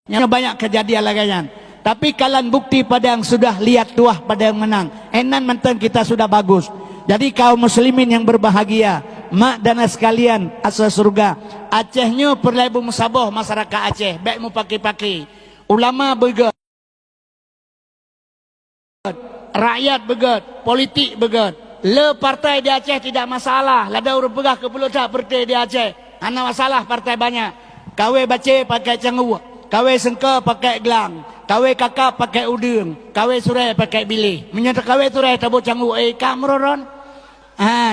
Yang banyak kejadian lagi. Tapi kalian bukti pada yang sudah lihat tuah pada yang menang. Enan mentang kita sudah bagus. Jadi kaum muslimin yang berbahagia, mak dan sekalian asal surga. Acehnya perlebu musabah masyarakat Aceh. Baik mu pakai-pakai. Ulama begat. Rakyat begat. Politik begat. Le partai di Aceh tidak masalah. Lada urut pegah ke pulau tak partai di Aceh. Hanya masalah partai banyak. Kawe baca pakai canggu. Kawe sengka pakai gelang. Kawe kakak pakai udung. Kawe surai pakai bilih. Menyata kawe surai tabuk canggu. Kamroron.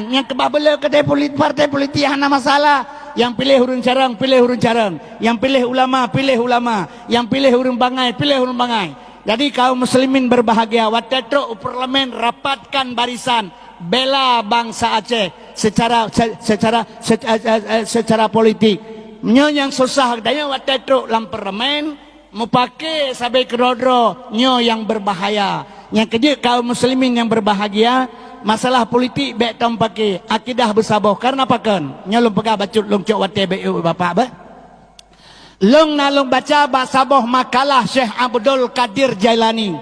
Yang kebabela kedai partai politik hanya masalah. Yang pilih hurun carang, pilih hurun carang. Yang pilih ulama, pilih ulama. Yang pilih hurun bangai, pilih hurun bangai. Jadi kaum muslimin berbahagia. Watetruk parlemen rapatkan barisan. Bela bangsa Aceh secara politik. Nyo yang susah daya watetruk lam parlemen mau pakai sampai kerodro nyo yang berbahaya. Yang kedua kaum muslimin yang berbahagia masalah politik baik tam pakai akidah bersabar karena apa kan nyo lum pegah bacut lum cok wate bu bapak ba lung nalung baca basabah makalah Syekh Abdul Qadir Jailani.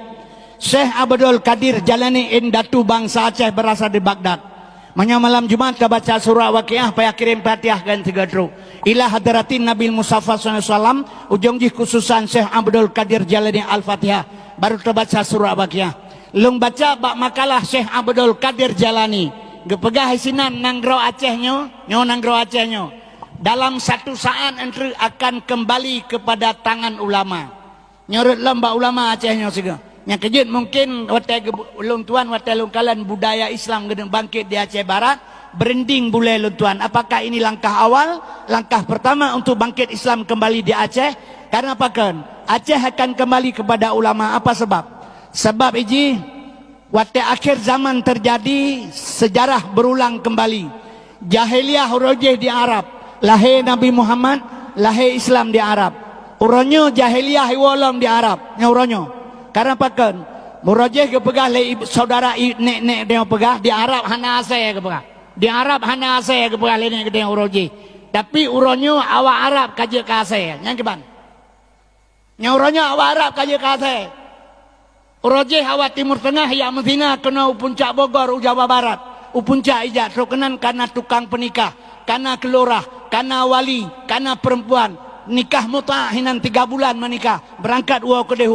Syekh Abdul Qadir Jailani indatu bangsa Aceh berasal di Baghdad. Manya malam Jumat kita baca surah Waqiah payah kirim Fatihah kan 3 truk. Ila hadratin Nabi Mustafa SAW ujung jih khususan Syekh Abdul Qadir Jailani Al-Fatihah baru terbaca surah Waqiah. Lung baca bak makalah Syekh Abdul Qadir Jailani. Gepegah isinan nanggro Acehnya, nyo nanggro Acehnya. Dalam satu saat entry akan kembali kepada tangan ulama. Nyorot lembak ulama Acehnya juga. Yang kejut mungkin watai ulung tuan watai lungkalan budaya Islam gedeng bangkit di Aceh Barat berending boleh lung tuan. Apakah ini langkah awal, langkah pertama untuk bangkit Islam kembali di Aceh? Karena apa kan? Aceh akan kembali kepada ulama. Apa sebab? Sebab iji watai akhir zaman terjadi sejarah berulang kembali. Jahiliyah rojeh di Arab, lahir Nabi Muhammad, lahir Islam di Arab. Uronyo jahiliyah iwolom di Arab, uronyo. Karena apa kan? Murajih ke pegah le saudara nek dia pegah di Arab hana saya ke pegah. Di Arab hana saya ke pegah le nek dia urajih. Tapi uronyo awak Arab kaje ka saya. Yang keban. Nya uronyo awak Arab kaje ka saya. Urajih awak Timur Tengah ya Medina kena puncak Bogor Jawa Barat. Puncak ijat terkenan karena tukang penikah, karena kelurah, karena wali, karena perempuan. Nikah muta hinan 3 bulan menikah berangkat uang ke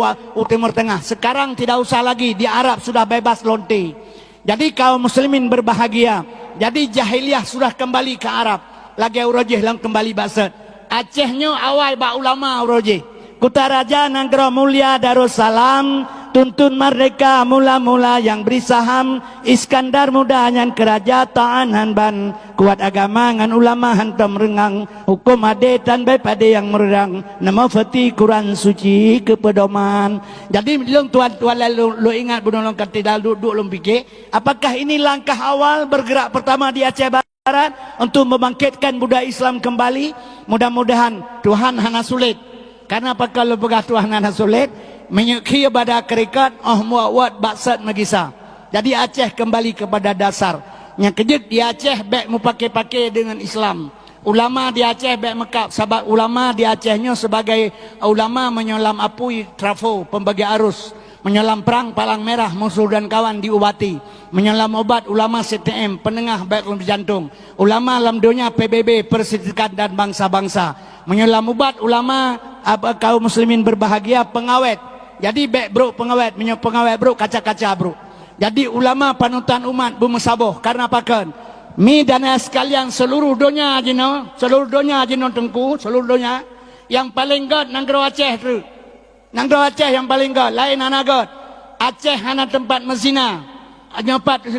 Timur Tengah. Sekarang tidak usah lagi di Arab sudah bebas lonte. Jadi kaum muslimin berbahagia. Jadi jahiliyah sudah kembali ke Arab. Lagi urajih lang kembali basat. Acehnya awal ba ulama urajih. Kutaraja Nanggro Mulia Darussalam tuntun merdeka mula-mula yang beri saham Iskandar muda yang kerajaan hanban kuat agama ngan ulama hantam rengang hukum adet dan baik pada yang merang nama fati Quran suci kepedoman. Jadi belum tuan-tuan lu ingat bunuh longkat tidak duduk lum fikir apakah ini langkah awal bergerak pertama di Aceh Barat untuk membangkitkan budaya Islam kembali. Mudah-mudahan Tuhan hana sulit. Karena apa kalau pegah Tuhan hana sulit menyukai pada kerikat muawat baksat magisa. Jadi Aceh kembali kepada dasar. Yang kejut di Aceh baik mu pakai-pakai dengan Islam. Ulama di Aceh baik mekap sebab ulama di Acehnya sebagai ulama menyolam apui trafo pembagi arus, menyolam perang palang merah musuh dan kawan diubati, menyolam obat ulama CTM penengah baik jantung, ulama alam dunia PBB persediaan dan bangsa-bangsa, menyolam obat ulama kaum muslimin berbahagia pengawet. Jadi baik bro pengawet, pengawet bro kaca-kaca bro. Jadi ulama panutan umat bermusabah karena apa kan? Mi dan sekalian seluruh dunia jino, seluruh dunia jino tengku, seluruh dunia yang paling god Nanggro Aceh tu. Nanggro Aceh yang paling god, lain anak god. Aceh hanya tempat mezina. Nyopat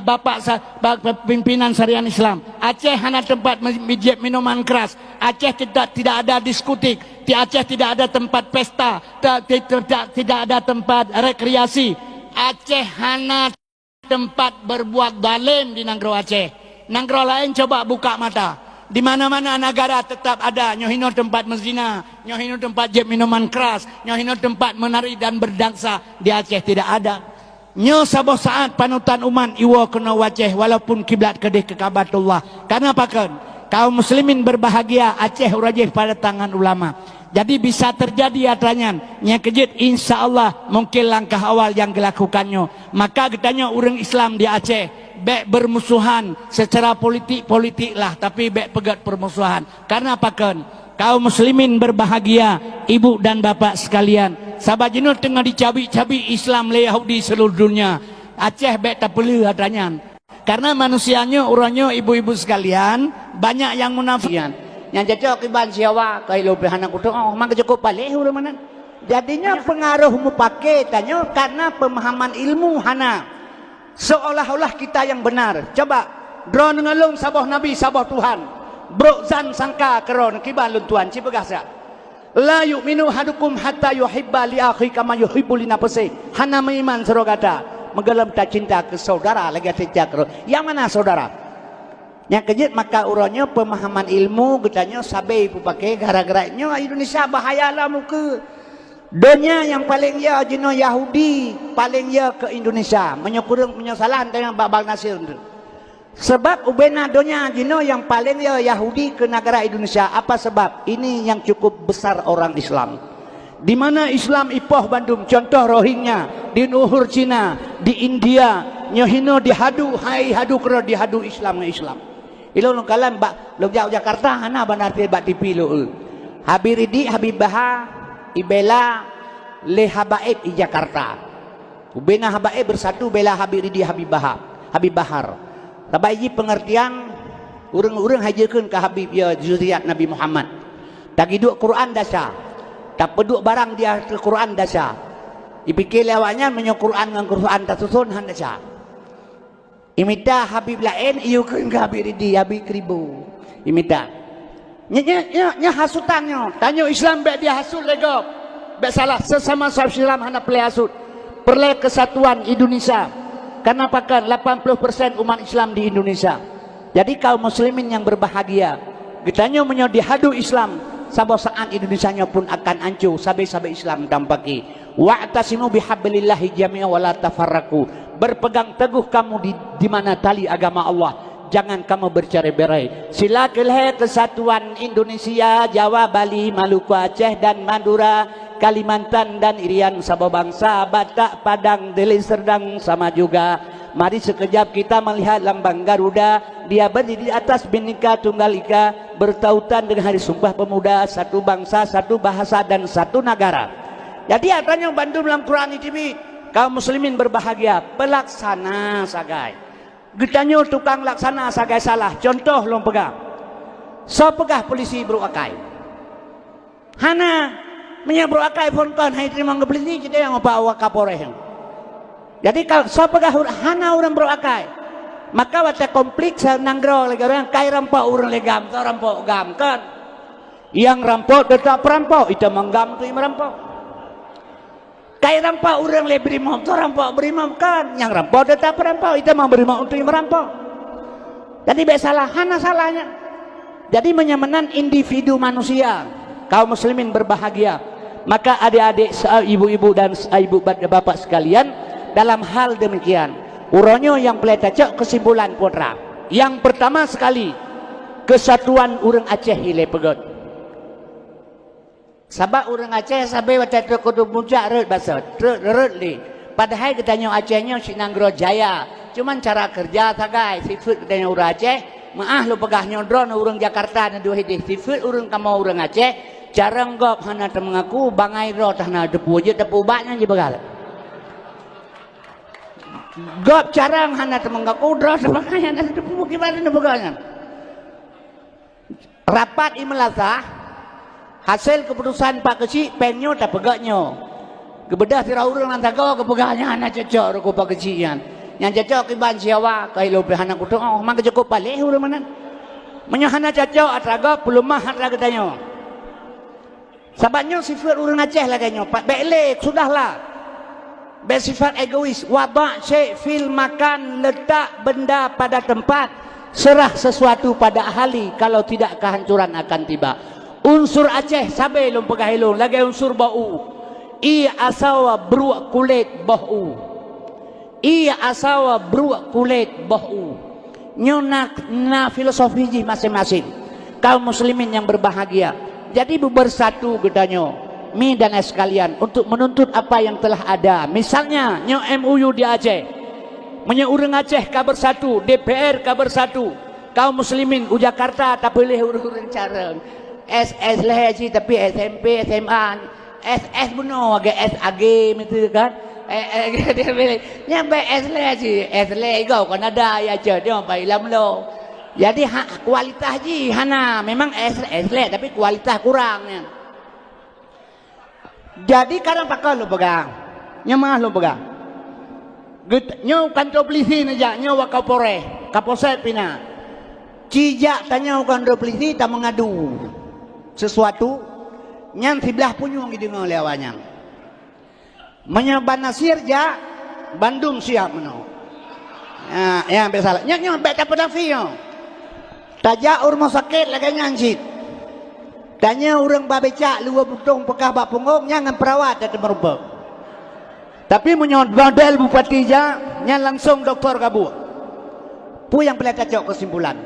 bapak pimpinan syariah Islam. Aceh hanya tempat mijit minuman keras. Aceh tidak ada diskotik. Di Aceh tidak ada tempat pesta. Tidak ada tempat rekreasi. Aceh hanya tempat berbuat zalim di Nanggro Aceh. Nanggro lain coba buka mata. Di mana-mana negara tetap ada nyohino tempat mezina, nyohino tempat jeb minuman keras, nyohino tempat menari dan berdansa. Di Aceh tidak ada. Nyo saboh saat panutan umat iwo kena wajah walaupun kiblat kedih ke Kabatullah. Karena apa kan? Kaum muslimin berbahagia Aceh urajih pada tangan ulama. Jadi bisa terjadi adanya yang kejut, insya Allah mungkin langkah awal yang dilakukannya. Maka katanya orang Islam di Aceh bek bermusuhan secara politik lah, tapi bek pegat permusuhan. Karena apa kan? Kaum muslimin berbahagia, ibu dan bapak sekalian. Sabah jenuh tengah dicabik-cabik Islam le Yahudi seluruh dunia. Aceh bek tak perlu adanya. Karena manusianya, orangnya, ibu-ibu sekalian, banyak yang munafikan. Yang cocok iban siawa kai lo behana kudu oh mang cukup balik urang mana. Jadinya pengaruh mu pakai tanya karena pemahaman ilmu hana. Seolah-olah kita yang benar. Coba drone ngalung sabah nabi sabah Tuhan. Bro zan sangka keron kiban lun Tuhan cipegasa. La yu'minu hadukum hatta yuhibba li akhi kama yuhibbu li nafsihi. Hana meiman serogata menggelam tak cinta ke saudara lagi sejak. Yang mana saudara? Yang kejut maka urangnya pemahaman ilmu katanya sabai pakai gara-garanya Indonesia bahayalah muka. Dunia yang paling ya jenuh Yahudi paling ya ke Indonesia menyukurung penyesalan dengan babal nasir. Sebab ubena dunia jenuh yang paling ya Yahudi ke negara Indonesia. Apa sebab? Ini yang cukup besar orang Islam. Di mana Islam ipoh Bandung, contoh Rohingya di Nuhur Cina, di India, nyohino dihadu, hai hadu kero dihadu Islam dengan Islam. Ilo lu kalam bak lu jauh Jakarta hana benar bak tipi lu. Habiridi Habibaha ibela le habaib di Jakarta. Ubena habaib bersatu bela Habiridi Habibahar. Tabai pengertian urang-urang hajekeun ka Habib ya zuriat Nabi Muhammad. Tak hidup Quran dasa. Tak peduk barang dia ke Quran dasa. Dipikir lewatnya menyok Quran dengan Quran tak susun han dasa. Imita Habib lain ieu keun ka Habib di Habib kribu. Imita. Nya hasutannya. Tanya Islam bek dia hasut lego. Bek salah sesama sahabat Islam hana pelai hasut. Perlai kesatuan Indonesia. Kenapa kan 80% umat Islam di Indonesia. Jadi kaum muslimin yang berbahagia. Getanya menyodi hadu Islam. Sabah saat Indonesianya pun akan hancur. Sabai-sabai Islam dampaki. Wa'tasimu bihablillahi jami'a wa la tafarraqu. Berpegang teguh kamu di mana tali agama Allah. Jangan kamu bercerai-berai. Silakan kesatuan Indonesia, Jawa, Bali, Maluku, Aceh dan Madura, Kalimantan dan Irian, Sabah bangsa, Batak, Padang, Deli Serdang sama juga. Mari sekejap kita melihat lambang Garuda. Dia berdiri di atas Bhinneka Tunggal Ika, bertautan dengan Hari Sumpah Pemuda, satu bangsa, satu bahasa dan satu negara. Jadi artinya Bandung dalam Quran ini kaum muslimin berbahagia. Pelaksana sagai. Getanya tukang laksana sagai salah. Contoh lo pegang. So pegah polisi beruakai. Hana menyabru akai pun kan hai terima ngebeli jadi yang apa awak kapolres. Jadi kalau so pegah hana orang beruakai. Maka wata komplik nanggro lagi orang kai rampok orang legam, so rampok gam kan. Yang rampok tetap rampok, itu menggam tu yang merampok. Kai rampok orang le berimam, so rampok berimam kan. Yang rampok tetap rampok, itu berimam untuk yang merampok. Jadi salah, hana salahnya. Jadi menyamakan individu manusia. Kaum muslimin berbahagia. Maka adik-adik, ibu-ibu dan ibu bapak sekalian, dalam hal demikian, uronyo yang peletacak kesimpulan putra. Yang pertama sekali, kesatuan urang Aceh ile pegot. Sabab urang Aceh sampai waktu itu kudu puncak red basat, red li. Padahal katanya Acehnya Sinanggro Jaya. Cuman cara kerja sagai, sifat katanya urang Aceh. Maah lu pegahnya drone urang Jakarta na dua hidih. Sifat urang kamu urang Aceh. Cara ngop hana mengaku bangai ro tahna depu je depu baknya je begal. Gop carang hana mengaku dro sebagainya ada depu gimana begalnya. Rapat imelasa hasil keputusan Pak Kecik penyo tak pegaknya. Kebedah tira urang lantago kepegahnya hana cocok ku Pak Kecikian. Yang cocok iban siawa kai lo hana kudu oh mang cukup balik urang mana. Menyahana cocok atrago pelumah atrago tanyo. Sebabnya sifat orang Aceh lah kayaknya. Pak Beklek, sudahlah. Bersifat egois. Wabak syek fil makan, letak benda pada tempat. Serah sesuatu pada ahli. Kalau tidak kehancuran akan tiba. Unsur Aceh, sabai lom pegahilung. Lagi unsur bau. I asawa beruak kulit bau. I asawa beruak kulit bau. Nyonak na filosofi masing-masing. Kaum muslimin yang berbahagia. Jadi bersatu gedanya mi dan es sekalian untuk menuntut apa yang telah ada. Misalnya nyo MUU di Aceh, menyo urang Aceh ka bersatu, DPR ka bersatu, kaum muslimin u Jakarta tak boleh urang careng. SS lah sih tapi SMP, SMA, SS beno agak SAG gitu kan. Dia bilang, nyampe S-le sih, S-le kau kan ada ya dia apa ilam lo. Jadi kualitas ji hana memang S-le tapi kualitas kurangnya. Jadi kadang pakai lo pegang, nyamah lo pegang. Nyo kantor polisi aja, nyo wakapore, kapolsek pina. Cijak tanya kantor polisi tak mengadu sesuatu, nyang sebelah punyung gitu ngolewanya. Menyebar Nasir ja Bandung siap meno. Ya biasa. Nya baca pedafio. Taja urmo sakit lagi nyanjit. Tanya orang babeca luar butung pekah bak punggung nyangan perawat ada merubah. Tapi menyod model bupati ja nya langsung doktor kabu. Pu yang pelita cok kesimpulan.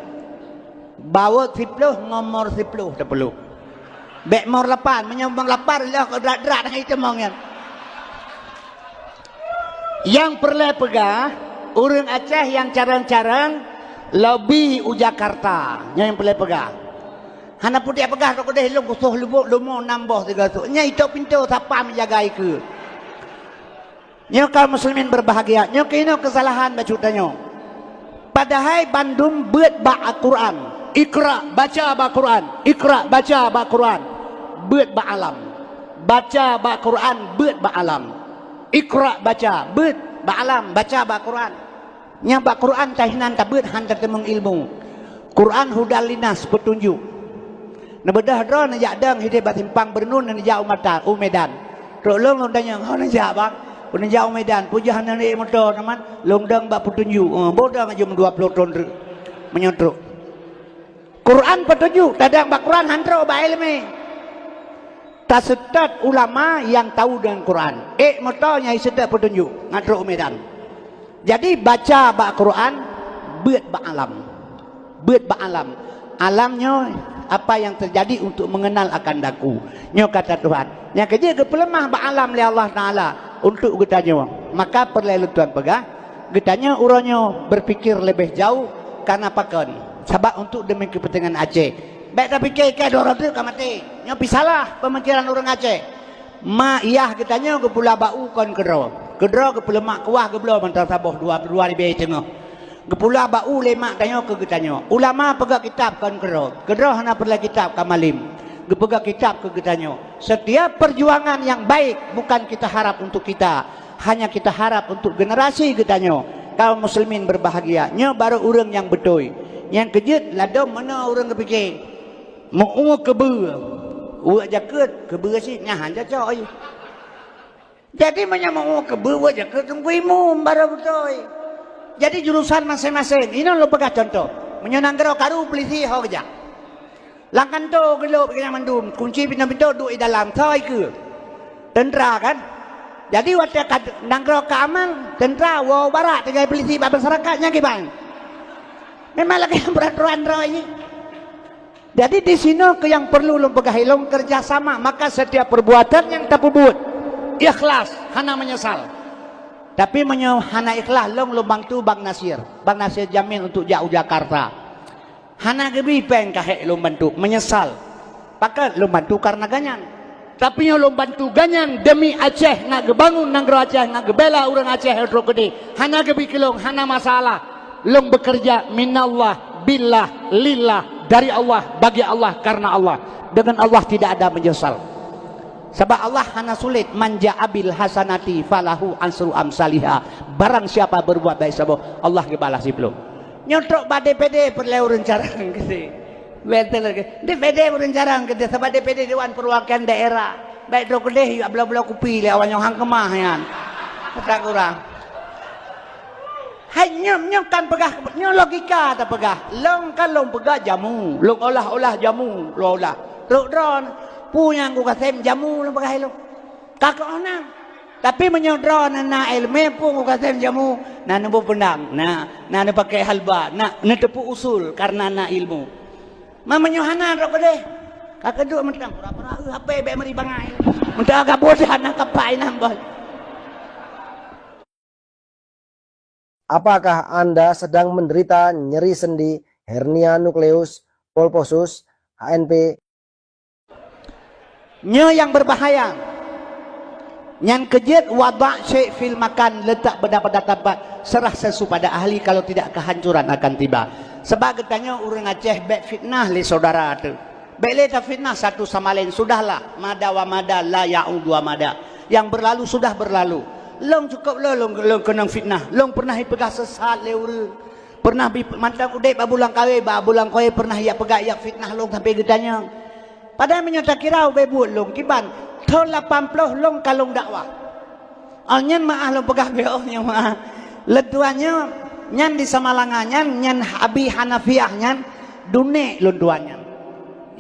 Bawa 10 ngomor 10 tak perlu. Bek mor 8 menyambang lapar lah kau drak-drak dengan itu mongnya. Yang perlu pegah orang Aceh yang carang-carang lebih u Jakarta yang perlu pegah. Hana putih pegah kau deh lu kusuh lubuk lumo nambah 300. Nya itu pintu siapa menjaga itu. Nya kaum muslimin berbahagia. Nya kena kesalahan bacutanya. Padahal Bandung buat ba Al-Quran. Iqra baca ba Quran. Iqra baca ba Quran. Buat ba alam. Baca ba Quran buat ba alam. Iqra baca, bet ba'alam baca ba Quran. Nya ba Quran tahinan tabet hantar temung ilmu. Quran hudal linas petunjuk. Na bedah dron ya dang hide ba simpang bernun na ja umedan. Ro long long danyang ho na ja bang. Pun ja umedan pujahan na ni motor teman long dang ba petunjuk. Bodang aja 20 ton menyontruk. Quran petunjuk, tadang ba Quran hantro ba ilmu. Tasetat ulama yang tahu dengan Quran. Motornya sedat petunjuk ngadro medan. Jadi baca ba Quran buat ba alam. Buat ba alam. Alamnya apa yang terjadi untuk mengenal akan daku. Nyo kata Tuhan. Yang kerja ke pelemah ba alam li Allah Taala untuk getanya. Maka perlu tuan pegah. Getanya uronyo berpikir lebih jauh karena pakan. Sebab untuk demi kepentingan Aceh. Baik tapi ke orang tu kamati. Nyo pisalah pemikiran orang Aceh. Ma iyah kitanya ke pula bau kon kedro. Kedro ke pula mak kuah ke belah mantar Sabah 2 ribu tengah. Ke pula bau lemak tanya ke kitanya. Ulama pegang kitab kon kedro. Kedro hana perlu kitab kamalim. Ke pegang kitab ke kitanya. Setiap perjuangan yang baik bukan kita harap untuk kita, hanya kita harap untuk generasi kitanya. Kaum muslimin berbahagia. Nyo baru orang yang betul. Yang kejut ladom mana orang kepikir. Mau kebur, uak jaket kebur sih nyahan jacok. Jadi mau kebur uak jaket tunggu imum baru betul. Jadi jurusan masing-masing. Ini lo pegang contoh. Menyenanggero karu polisi hau kerja. Langkan tu gelo begini mandum. Kunci pintu-pintu duduk di dalam. Soal ke tentera kan. Jadi waktu nanggero keaman tentera wow barat dengan polisi masyarakatnya gimana? Memang lagi peraturan ini. Jadi di sini yang perlu lo pegahi lo kerjasama, maka setiap perbuatan yang tak buat ikhlas, hana menyesal. Tapi hana ikhlas lo bantu Bang Nasir jamin untuk jauh Jakarta. Hana gebi peng kahek lo bantu menyesal. Maka lo bantu karena ganyan. Tapi lo bantu ganyan demi Aceh nak gebangun nanggro Aceh nak gebela orang Aceh hidro gede. Hana gebi kilong hana masalah. Lo bekerja minallah billah lillah dari Allah bagi Allah karena Allah. Dengan Allah tidak ada menyesal. Sebab Allah hana sulit manja abil hasanati falahu ansru amsaliha. Barang siapa berbuat baik sebab Allah kebalas belum. Nyotok ba DPD perlu rencarang gede. Betul lagi. DPD rencarang gede sebab DPD Dewan Perwakilan Daerah. Baik do gede abla-abla kupi le awalnya hang kemah yan. Kata kurang. Hanya kan pegah nyo logika tak pegah. Long kan long pegah jamu, long olah jamu, lo olah. Lo dron punya aku kasem jamu long pegah lo. Kakak ona. Tapi menyodron na ilmu pun aku kasem jamu. Na nubu pendang, na pakai halba, na tepu usul karena na ilmu. Mamanya hana rok deh. Kakak duk mentang pura-pura HP be meri bangai. Mentang agak bodoh nak kapai nambah. Apakah Anda sedang menderita nyeri sendi, hernia nukleus, polposus, HNP? Nya yang berbahaya. Yang kejut wada' syai' fil makan, letak benda pada tempat, serah sesu pada ahli, kalau tidak kehancuran akan tiba. Sebab katanya orang Aceh bek fitnah li saudara tu. Bek le ta fitnah satu sama lain, sudahlah, mada wa mada la ya'udu wa mada. Yang berlalu sudah berlalu. Long cukup long kena fitnah. Long pernah pegah sesat le urang. Pernah mantang udai babulang kawe pernah ia pegah ia fitnah long sampai gedanya. Padahal menyata kira bebut long kiban tahun 80 long kalong dakwah. Alnyan maah long pegah beohnya maah. Letuannya nyan di Samalangannya nyan Abi Hanafiah nyan dunek lunduannya.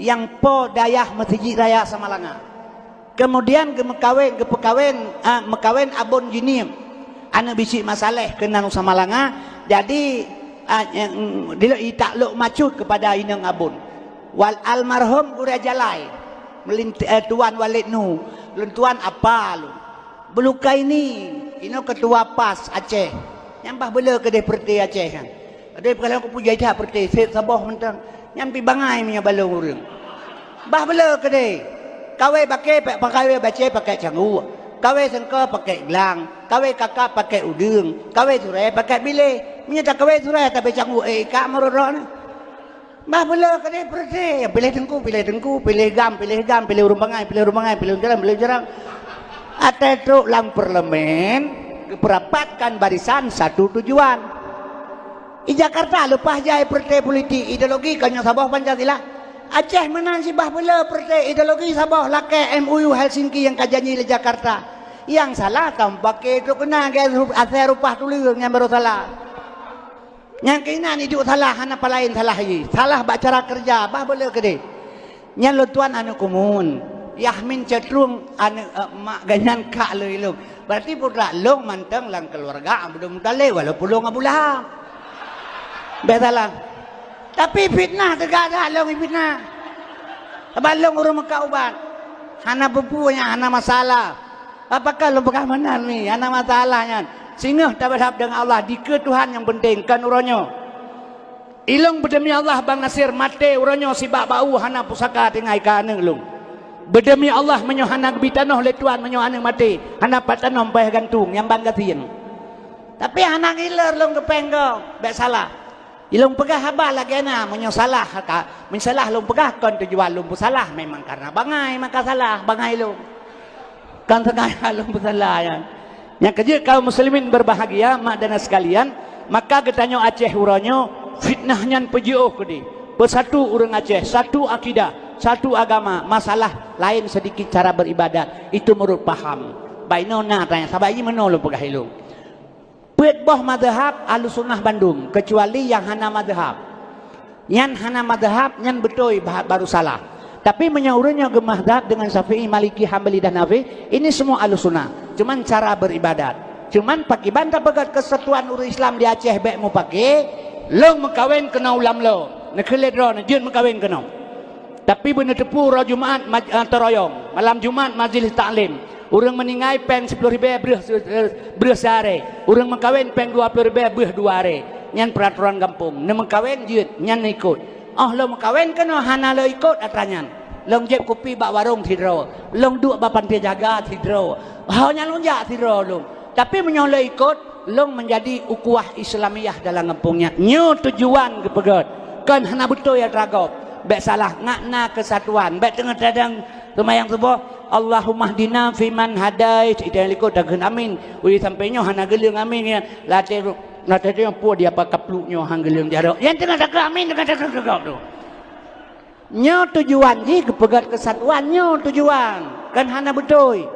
Yang po dayah Masjid Raya Samalanga. Kemudian mekawin abon jinim anak bisi masalah kena nu Samalanga, jadi dia takluk macut kepada inang abon wal almarhum gura jalai tuan Walid nu tuan apa lu beluka ini ketua PAS Aceh nyambah bela ke Perti Aceh kan ada kalau aku puja dah Perti sabah mentang nyampi bangai punya balong urang bah bela ke dia kawe pakai baca pakai canggu, kawe sengka pakai gelang, kawe kakak pakai udung, kawe surai pakai bile. Menyata kawe surai tapi canggu kak meroron. Bah bela kene perde, pilih dengku, pilih gam, pilih rumbangai, pilih jarang. Atetruk lang parlemen berapatkan barisan satu tujuan. Di Jakarta lepas jaya perde politik ideologi kanya Sabah Pancasila. Aceh menang si bah bela partai ideologi Sabah lakai MUU Helsinki yang kajanji di Jakarta. Yang salah tampake itu kena asal rupah tulis yang baru salah. Yang kena ni salah hana palain salah lagi. Salah baca cara kerja bah bela gede. Yang lutuan anu kumun. Yahmin cetrung anu mak ganyan kak lu. Berarti pula long manteng lang keluarga belum dale walaupun long abulah. Besalah. Tapi fitnah tegak long fitnah. Balong urang makauban. Hana pupunya hana masalah. Apakah lo bagaimana ni? Hana masalahnya. Sehingga tak berhab dengan Allah di Tuhan yang penting kan uronyo. Ilong berdemi Allah Bang Nasir mate uronyo sibak bau hana pusaka tengai kaneng long. Berdemi Allah menyo hana bitanoh le Tuhan menyo hana mate. Hana patanom payah gantung yang bang gatin. Tapi hana ngiler long kepenggo. Bek salah. Ilong pegah habal lagi na menyosalah ka mensalah long pegah kon tujuan long salah memang karena bangai maka salah bangai long kan segala long salah ya. Yang kerja kaum muslimin berbahagia mak dan sekalian maka getanyo Aceh uronyo fitnahnya pejeuh kedi bersatu urang Aceh satu akidah satu agama masalah lain sedikit cara beribadat itu menurut paham bainona tanya sabai menolo pegah ilong boh madhab Ahlussunnah Bandung kecuali yang hana madhab yang hana madhab yang betul baru salah tapi menyaurnya ke madhab dengan Syafi'i, Maliki, Hambali dan Hanafi ini semua Ahlussunnah cuman cara beribadat cuman pakai bantah pegat kesatuan urusan Islam di Aceh bek mau pakai lo mengkawin kena ulam lo nekelet ro nejun mengkawin kena tapi bener tepu ro Jumat teroyong malam Jumat majlis taklim. Orang meninggal pen 10.000 beruh sehari. Orang mengkawin pen 20.000 beruh 2 hari. Nyan peraturan kampung. Ne mengkawin jut, nyan ikut. Oh lo mengkawin kan hana lo ikut atranyan. Long jeb kopi bak warung tidro. Long duk bapan dia jaga tidro. Hanya long jak tidro long. Tapi menyoh lo ikut, long menjadi ukuah Islamiyah dalam kampungnya. Nyu tujuan kepegat. Kan hana betul ya tragop. Bek salah ngakna kesatuan. Bek tengah-tengah semayang subuh. Allahumma hdina fiman hadait ida liko dagen amin uli sampainya hana geuleung amin ya late teh pu dia apa kapluknya hang geuleung jaro yang tengah dagen amin dengan dagen tu nyo tujuan ji kepegat kesatuan nyo tujuan kan hana betul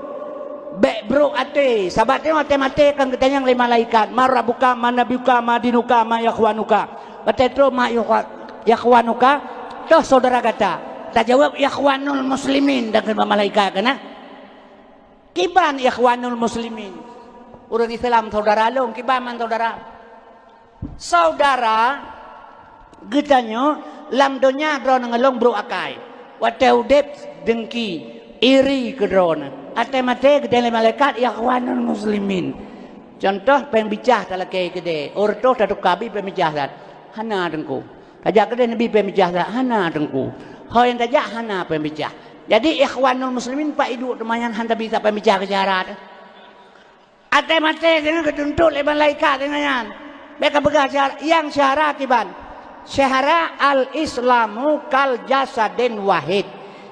bek bro ate sabat teh mate kan ketanyang le malaikat marabuka manabiuka madinuka ma yakhwanuka batetro ma yakhwanuka toh saudara kata tak jawab ikhwanul muslimin dengan malaikat kena kiban ikhwanul muslimin urang Islam saudara long kiban man saudara getanyo lam donya dro ngelong bro akai Wate udep dengki iri kedrona. Ate mate kedele malaikat ikhwanul muslimin. Contoh pembicah talake kede. Orto taduk kabi pembicah dat. Hana dengku. Tajak kede nabi pembicah dat. Hana dengku. Hoyan tajak hana pembicah. Jadi ikhwanul muslimin pak iduk demayan handa bisa pembicah kejarat. Ate mate dengan ketuntut le malaikat dengan yan. Mereka berkata yang syahara kiban. Syahara al-islamu kal jasadin wahid.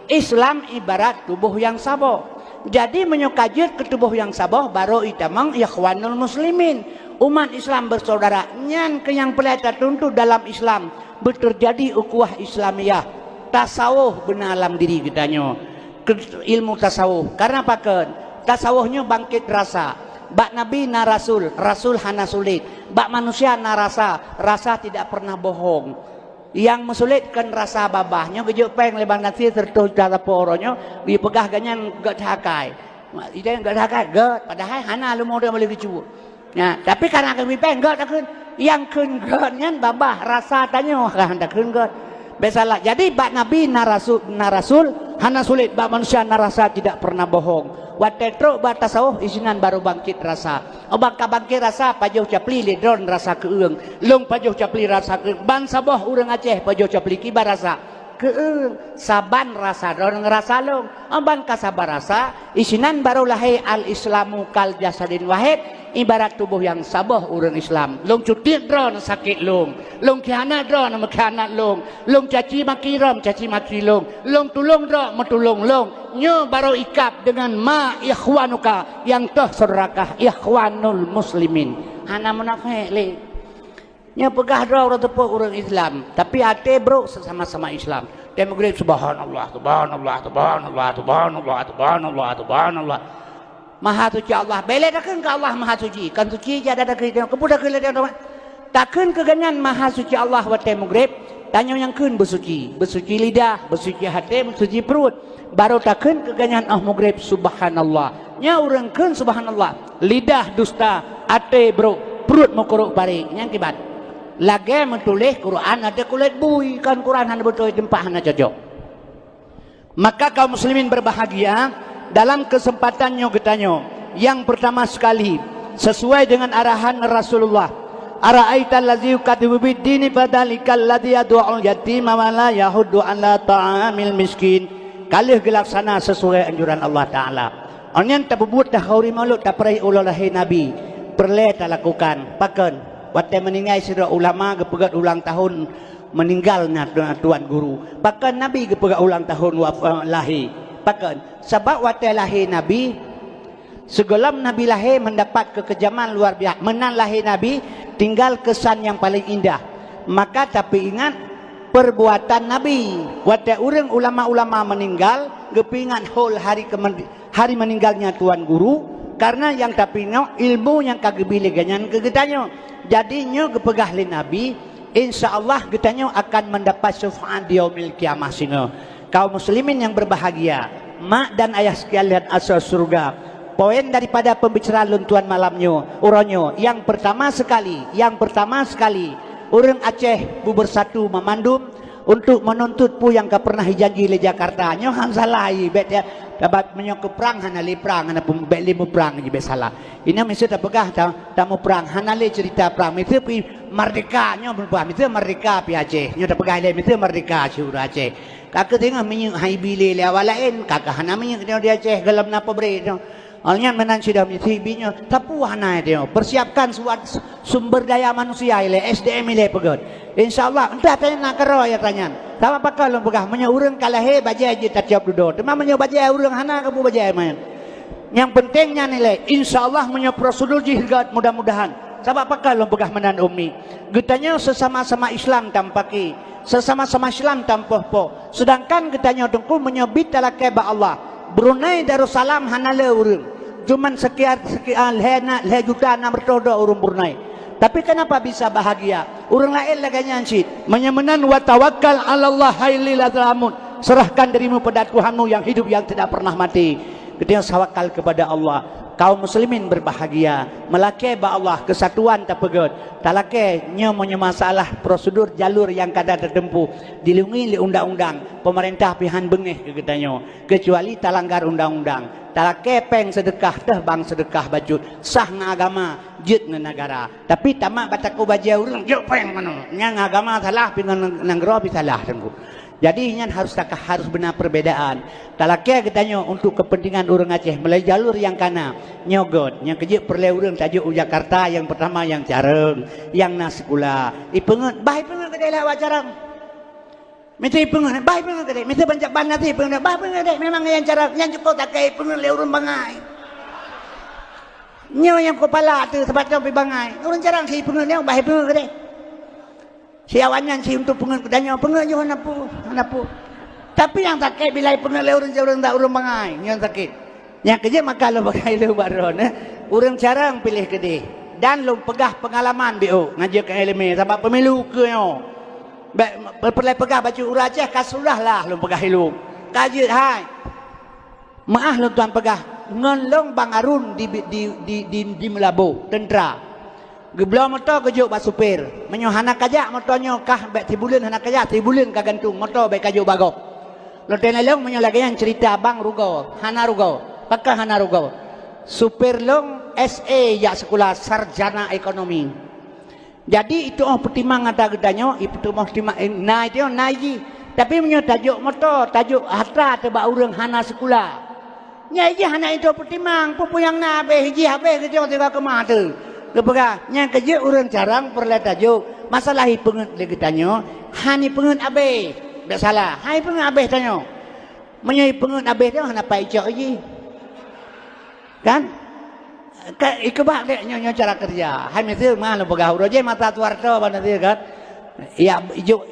Islam ibarat tubuh yang saboh. Jadi menyukajut ke tubuh yang saboh baru itamang ikhwanul muslimin. Umat Islam bersaudara. Nyan ke yang pelita tuntut dalam Islam. Berterjadi ukuah Islamiyah. Tasawuf benar alam diri kitanya. Ilmu tasawuf. Karena apa kan? Tasawufnya bangkit rasa. Bak Nabi na Rasul. Rasul hana sulit. Bak manusia na rasa. Rasa tidak pernah bohong. Yang mesulitkan rasa babahnya kejuk peng lebang nasi serta cara poronya dipegah ganyan gak hakai. Ida gak hakai gak padahal hana lu mau dia boleh dicu. Nah, tapi karena kami peng gak takun yang kun gak nyan babah rasa tanya kan tak kun gak. Besalah. Jadi bak Nabi na Rasul hana sulit bak manusia na rasa tidak pernah bohong. Watetro bak tasawuf isinan baru bangkit rasa. Obak bangkit rasa pajuh capli ledron rasa keung. Long pajuh capli rasa keung. Ban saboh urang Aceh pajuh capli kibar rasa keung. Saban rasa don ngerasa long. Ban kasabar rasa isinan baru lahir al-islamu kal jasadin wahid. Ibarat tubuh yang saboh urang Islam. Long cuti dron sakit long. Long khianat dron nama khianat long. Long caci maki rom caci maki long. Long tulung dron matulung long. Nyo baru ikap dengan ma ikhwanuka yang toh saudarakah ikhwanul muslimin. Hana munafik le. Nyo pegah dro orang tepuk urang Islam. Tapi ate bro sesama-sama Islam. Dia mengucap subhanallah, subhanallah, subhanallah, subhanallah, subhanallah, subhanallah. Maha suci Allah. Bele takkan ke Allah maha suci. Kan suci je ada kita. Kemudah ke dia takkan keganyan maha suci Allah wate mugrib. Tanya yang kun bersuci. Bersuci lidah, bersuci hati, bersuci perut. Baru takkan keganyan mugrib subhanallah. Nya urang kun subhanallah. Lidah dusta, hati bro, perut mukuruk pari. Yang kibat. Lagi menulis Quran ada kulit bui. Kan Quran hanya betul tempat hanya cocok. Maka kaum muslimin berbahagia. Dalam kesempatannya getanyo yang pertama sekali sesuai dengan arahan Rasulullah ara'aital ladzi yukadibu bid-dini fadzalikal ladzi yad'ul yatima wa la yahuddu 'ala ta'amil miskin kalih gelaksana sesuai anjuran Allah taala onyan tabubut dah hauri maulud tak perai ulah nabi perle tak lakukan paken wate meninggal sira ulama gepegat ulang tahun meninggalnya tuan guru paken nabi gepegat ulang tahun lahir paken sebab waktu lahir Nabi sebelum Nabi lahir mendapat kekejaman luar biasa menan lahir Nabi tinggal kesan yang paling indah maka tapi ingat perbuatan Nabi waktu orang ulama-ulama meninggal gepingat hol hari meninggalnya tuan guru karena yang tapi ingat ilmu yang kagebili ganyan kegetanya jadinya gepegah li Nabi insyaallah getanya akan mendapat syafaat di yaumil kiamah sino kaum muslimin yang berbahagia mak dan ayah sekalian asal surga. Poin daripada pembicaraan luntuan malamnya uronyo yang pertama sekali orang Aceh bersatu memandum untuk menuntut pu yang pernah janji di Jakarta nyo hang salah bet ya dapat menyok perang hana li perang hana bet limu perang je salah ini mesti tak pegah tamu perang hana li cerita perang mesti pi merdeka nyo berbuah mesti merdeka pi Aceh nyo tak pegah le mesti merdeka syurah Aceh kakak tengah menyuk hai bile le awalain kakak hana menyuk dia Aceh gelam napa bre alnya menan sudah misibinya tapu hana dia persiapkan sumber daya manusia ile SDM ile pegot insyaallah entah tanya nak kero ya tanya sama pakal lu pegah menyo urang kalahe bajai je tak siap duduk tema menyo bajai urang hana kamu bajai main yang pentingnya nilai insyaallah menyo prosedur jihad mudah-mudahan sama pakal lu pegah menan umi getanya sesama-sama Islam tampaki sesama-sama Islam tampoh sedangkan getanya dengku menyebit talake ba Allah Brunei Darussalam hana le urang cuman sekian le juta 600 urang Brunei tapi kenapa bisa bahagia urang lain laganya ansit menyemenan wa tawakkal 'ala Allah hailil amun serahkan dirimu pada Tuhanmu yang hidup yang tidak pernah mati ketika tawakal kepada Allah kaum muslimin berbahagia. Melake ba Allah kesatuan tak pegot. Talake nya punya masalah prosedur jalur yang kada tertempuh dilindungi oleh undang-undang pemerintah pihan bengeh kegetanyo kecuali talanggar undang-undang. Talake peng sedekah teh bang sedekah bajut sah ngagama jut negara. Tapi tamak bataku baja urang jok peng mano. Nya ngagama salah pinang nanggro pi salah tengku. Jadi ini harus benar perbedaan. Talake katanya untuk kepentingan orang Aceh melalui jalur yang kana nyogot, yang kejip perle urang tajuk Jakarta yang pertama yang Careng, yang Nasikula. Ipengen, baik pengen kedai lewat Careng. Mesti pengen, baik pengen kedai, mesti banyak banget sih pengen, baik pengen kedai. Memang yang Careng, yang cukup tak kaya pengen le urang bangai. Nyo yang kepala tu sebab tu bangai. Urang Careng sih pengen yang baik pengen kedai. Siawannya si untuk pengen kedanya pengen juga napu. Tapi yang sakit bila pengen le urang tak urang bangai, yang sakit. Yang kerja maka lo pakai lo baron urang Careng pilih kedai dan lo pegah pengalaman BO ngaji ke LMA sebab pemilu ke yo. Perle pegah baju urang Aceh kasulah lah lo pegah lu. Kaji hai. Maah lo tuan pegah ngelong Bang Arun di Melabo tentera. Geblau motor kejuk bak supir. Menyo hana kajak motornya kah bek tibulan hana kajak tibulan ka gantung motor bek kajuk bagok. Lo tenelong menyo lagi yang cerita Bang Rugo, Hana Rugo, pakah Hana Rugo. Supir long SE ya sekolah sarjana ekonomi. Jadi itu pertimbangan ada gedanya, itu pertimbangan naik dia naik. Tapi menyo tajuk motor, tajuk harta tebak urang hana sekolah. Nya iji hana itu pertimbang, pupu yang nabe hiji habe kerja tiba ke mah tu. Lepega nya kerja urang Careng perle tajuk masalah hi pengen lagi tanyo hani pengen abe tak salah hai pengen abe tanyo menyai pengen abe tu hana pai cok ji kan ikebak dek nyo cara kerja hai mesti mah lepega uroje mata tuarto bana dia kan ya ijo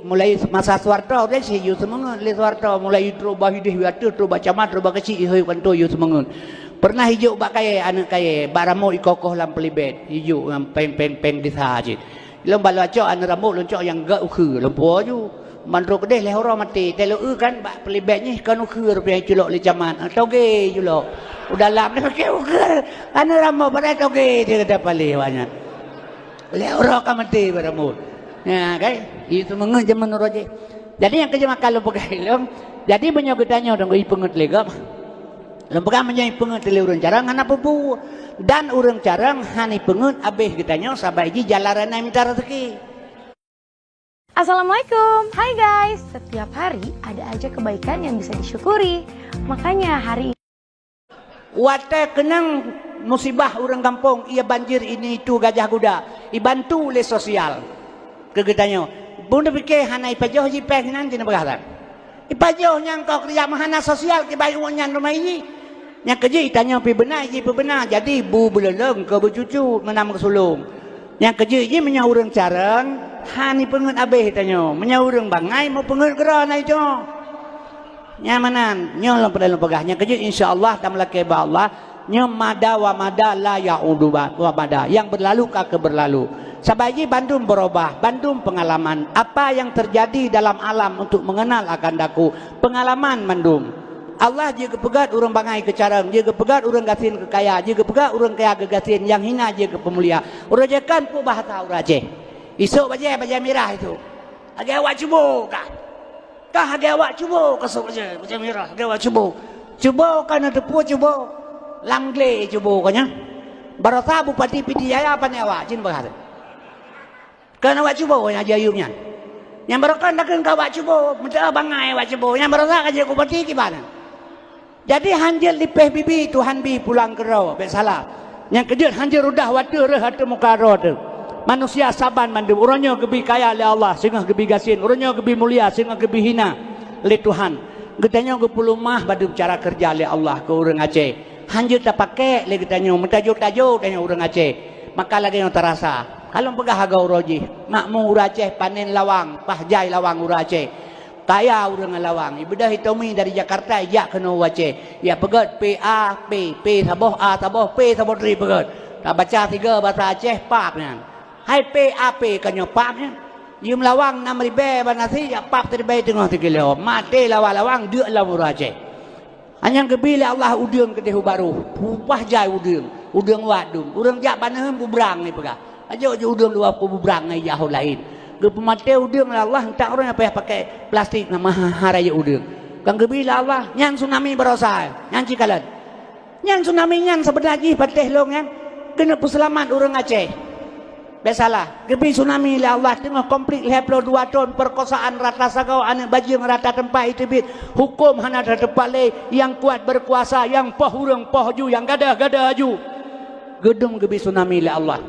mulai masa suarto dia si yu semengun le suarto mulai troba hidih watu troba camat troba kecil hi kanto yu semengun. Pernah hijau bak kaya anak kaya baramo ikokoh lam pelibet hijau ngam peng di sahaja. Lom balo acok anak rambut loncok yang gak ukir lompo ju. Mandro kedeh leh orang mati. Telo kan bak pelibetnya kan ukir pergi culok le caman. Toge culok. Udah lam dia pakai ukir. Anak rambut pada toge dia kata palih banyak. Leh orang kan mati baramo. Ya kan? Itu mengen zaman roje. Jadi yang kerja makan lompo lom. Jadi banyak ketanya orang goi pengut legap. Lembaga menjadi pengen tele urang Careng hana pupu dan urang Careng hani pengen abeh kitanya sabaiji jalaran minta rezeki. Assalamualaikum, hai guys. Setiap hari ada aja kebaikan yang bisa disyukuri. Makanya hari ini Wate kenang musibah urang kampung ia banjir ini itu gajah kuda dibantu oleh sosial kegetanya. Bunda fikir hana ipajoh jipeh nanti na bagatan. Ipajoh yang kau kerja mahana sosial ke bayu nyan rumah ini. Yang kerja tanya pi benar jadi bu beleleng ke bercucu menam ke sulung. Yang kerja ini menyau urang Careng hani pengen abeh tanya menyau urang bangai mau pengen geran itu. Nyamanan nyolong pada pegah yang kerja insyaallah tamla ke ba Allah nyom mada wa mada la yaudu wa mada yang berlalu ke berlalu. Sabaji Bandung berubah, Bandung pengalaman. Apa yang terjadi dalam alam untuk mengenal akan daku. Pengalaman Bandung. Allah jika pegat urang bangai ke Careng, jika pegat urang gasin ke kaya, jika pegat urang kaya ke gasin, yang hina jika pemulia. Urang jekan pu bahasa urang Aceh. Isuk baja merah itu. Age awak cubo kah? Kah age awak cubo kasuk baja merah, age awak cubo. Cubo kana tepu cubo. Langle cubo kanya. Barasa Bupati Pidijaya apa ni awak? Jin bahasa. Kan awak cuba yang jayunya. Yang berokan dakan kau awak cuba, minta bangai awak cuba. Yang berosak aja ku berarti gimana? Jadi hanjil di PBB Tuhan bi pulang ke raw, salah. Yang kejut hanjil udah waktu hatu muka raw tu. Manusia saban mandu, orangnya kebi kaya oleh Allah, sehingga kebi gasin. Orangnya kebi mulia, sehingga kebi hina oleh Tuhan. Getanya ke puluh mah badu cara kerja oleh Allah ke orang Aceh. Hanjil tak pakai, le getanya mentajuk-tajuk tanya orang Aceh. Maka lagi yang terasa. Kalau pegah harga uroji, makmu urang Aceh panen lawang, pahjai lawang urang Aceh. Kaya urang lawang. Ibadah hitomi dari Jakarta, ya kena Aceh. Ya pegat PA, P saboh A saboh, P saboh tri pegat. Tak baca tiga bahasa Aceh, papnya. Hai PAP kanyo papnya. Yum lawang 6 ribu banasi, ya pap terbaik tengah 3 kilo. Mati lawang-lawang, dua lawang urang Aceh. Hanya kebila Allah udang ke dehu baru. Pupah jai udang. Udang wadum. Udang jak banahem bubrang ni pegah. Aja udang luar bubrang ni jauh lain. Ke pemate udang Allah tak orang apa pakai plastik nama haraya udang. Kang kebila Allah nyang tsunami berosa. Nyang cikalan. Nyang tsunami nyang sebenarnya pateh long kan. Kena puselamat orang Aceh. Biasalah, kepi tsunami lah Allah tengah komplit 22 tahun perkosaan rata sagau anak bajing rata tempat itu bit hukum hana ada tempat le yang kuat berkuasa yang poh urang poh ju yang gada ju gedung kepi tsunami lah Allah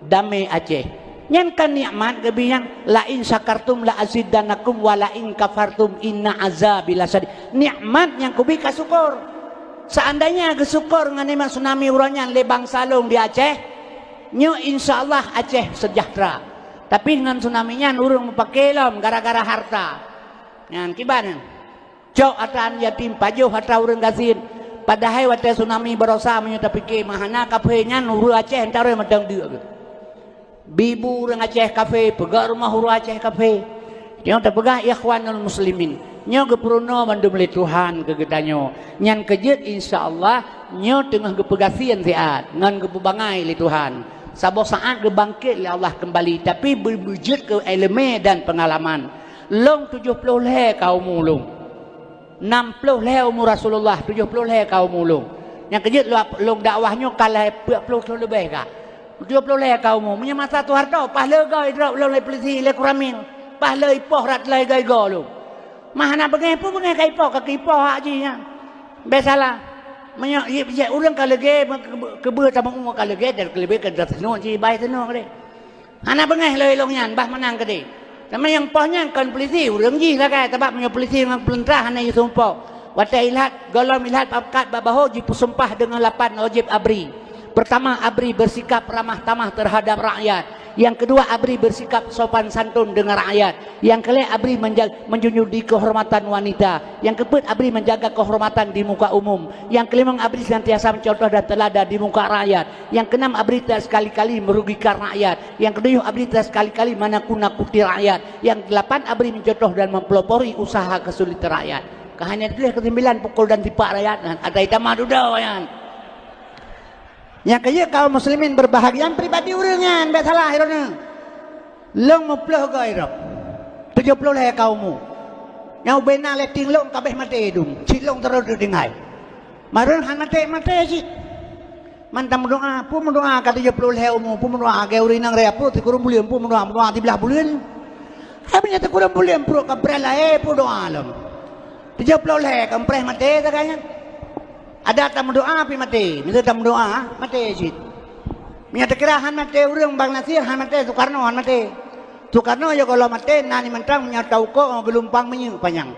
damai Aceh nyankan nikmat kepi yang la in syakartum la azidanakum wa la in kafartum inna azabi lasyadid nikmat yang kepi kasyukur seandainya kesyukur ngan tsunami urangnya le bangsa long di Aceh nyo insyaallah Aceh sejahtera. Tapi dengan tsunami-nya urang pakai lom gara-gara harta. Ngan kiban. Cok atan yatim pajuh harta urang gasin. Padahal wate tsunami berosa menyo tapike mahana kafe nya urang Aceh entare madang dia. Bibu urang Aceh kafe, pegak rumah urang Aceh kafe. Dia terpegah ikhwanul muslimin. Nyo gepruno mandum le Tuhan kegedanyo. Nyan kejet insyaallah nyo tengah gepegasian siat ngan gepubangai le Tuhan. Sabo saat gebangkit oleh Allah kembali tapi berwujud ke elemen dan pengalaman. Long 70 le kaum mulung. 60 le umur Rasulullah, 70 le kaum mulung. Yang kejut long dakwahnya kalah 40 lebih ka. 70 le kaum mulung. Punya masa tu harta pas le gai drop long le polisi le kuramin. Pas le ipoh rat le gai go lu. Mahana bengai pun bengai kai ipoh ka ipoh haji nya. Biasalah. Menyak ya ulang kalege kebe tabang umur kalege dan kelebe ke datno ji bai teno kade. Hana bengah le long nyan bah menang kade. Tapi yang pohnya kan polisi urang ji lah kai sebab punya polisi dengan pelentrah hana yu sumpah. Wata ilhat golom ilhat pakat babaho ji sumpah dengan 8 wajib abri. Pertama abri bersikap ramah tamah terhadap rakyat. Yang kedua abri bersikap sopan santun dengan rakyat. Yang kelima abri menjunjung kehormatan wanita. Yang keempat abri menjaga kehormatan di muka umum. Yang kelima abri senantiasa mencontoh dan teladan di muka rakyat. Yang keenam abri tak sekali-kali merugikan rakyat. Yang ketujuh abri tak sekali-kali menakut-nakuti rakyat. Yang delapan abri mencontoh dan mempelopori usaha kesulitan rakyat. Kehanya itu kesembilan pukul dan tipak rakyat. Ada itamah dudau yan. Yang kaya kaum muslimin berbahagia pribadi urangnya enggak salah irona. Long muploh ga irap. 70 le kaummu. Nyau bena le tinglong kabeh mate dum. Cilong terus dingai. Marun han mate si. Mantam doa, pu mendoa ka 70 le ummu, pu mendoa ga urinang re apu ti kurum bulian, pu mendoa di belah bulian. Habisnya ti kurum bulian pro ka brela pu doa alam. 70 le kampreh mate takanya. Ada tamu doa api mati, minta tamu doa mati jid. Minta kirahan mati urang bang Nasir han mati Soekarno han mati. Soekarno ya kalau mati nani mentang menyatau ko gelumpang menyu panjang.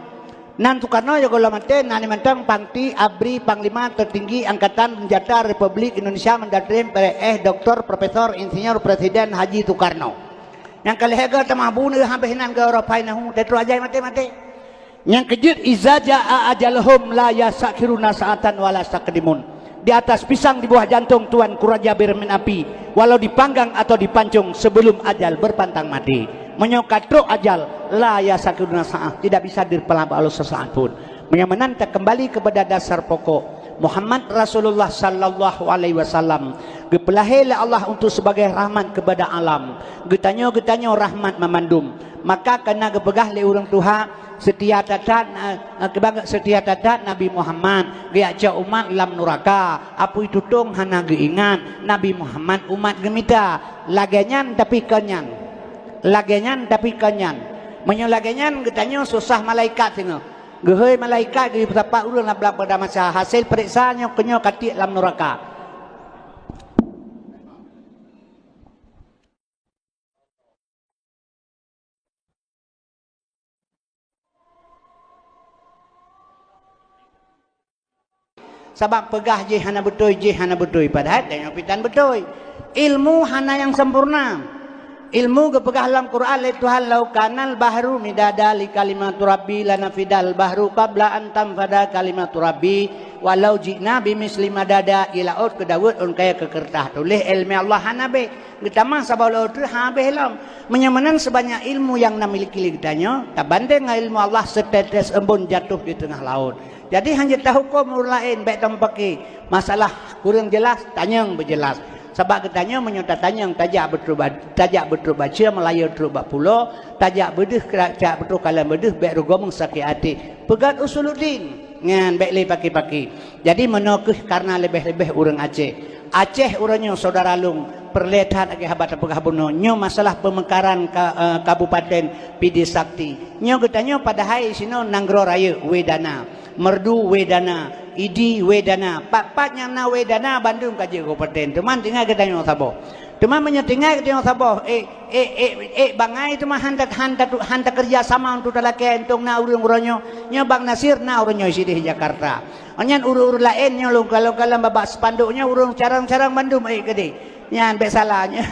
Nan Soekarno ya kalau mati nani mentang pangti abri panglima tertinggi angkatan senjata Republik Indonesia mendatrim Dr. Profesor Insinyur Presiden Haji Soekarno. Yang kali hega tamah bunu hampinan ke Eropa nahu tetru aja mati. Yang kejut izaja ajalhum la yasakiruna saatan wala sakdimun. Di atas pisang di bawah jantung Tuan Kuraja bermin api, walau dipanggang atau dipancung sebelum ajal berpantang mati. Menyokatruk ajal la yasakiruna saat, tidak bisa dipelabak oleh sesaat pun. Menantak kembali kepada dasar pokok. Muhammad Rasulullah sallallahu alaihi wasallam gepelahilah Allah untuk sebagai rahmat kepada alam. Getanyo rahmat memandum. Maka kena gepegah le urang Tuhan setia tatat Nabi Muhammad diajak umat lam nuraka apu itu tong hana geingat Nabi Muhammad umat gemita lagenyan tapi kenyan menyolagenyan getanyo susah malaikat sino gehoi malaikat di betapa urang labla pada masa hasil periksaannya kenyo katik lam nuraka. Sebab pegah je hana betul padahal dengan pitan betul ilmu hana yang sempurna ilmu kepegah dalam Quran le Tuhan lau kanal bahru midada li kalimatu rabbi lanafidal bahru qabla an tanfada kalimatu rabbi walau jina bimisli madada ila ut ke Daud on kaya ke kertas tulis ilmu Allah hanabe kita mah sabau tu habis lam menyamanan sebanyak ilmu yang namiliki kitanya tak banding ilmu Allah setetes embun jatuh di tengah laut. Jadi hanya tahu hukum lain baik tampaki masalah kurang jelas tanyang berjelas. Sebab katanya menyota tanyang tajak betul baca Melayu betul bak pulau tajak bedeh tajak betul kalam bedeh baik rugomong sakit hati pegat usuluddin ngan baik le paki-paki. Jadi menokeh karena lebih-lebih orang Aceh orangnya saudara lung perlihat agi habat pegah buno nyo masalah pemekaran kabupaten Pidi Sakti nyo katanya pada hai sino nanggro raya wedana merdu wedana idi wedana pat-patnya na wedana Bandung kaji kabupaten teman tinggal katanya sabo teman menyetinggal katanya sabo bangai itu mah hanta kerja sama untuk dalake entong na urang-urangnya nyo Bang Nasir na urangnya isi di Jakarta onyan uru-uru lain nyo lu kalau babak spanduknya urang carang-carang Bandung gede nyan be salahnya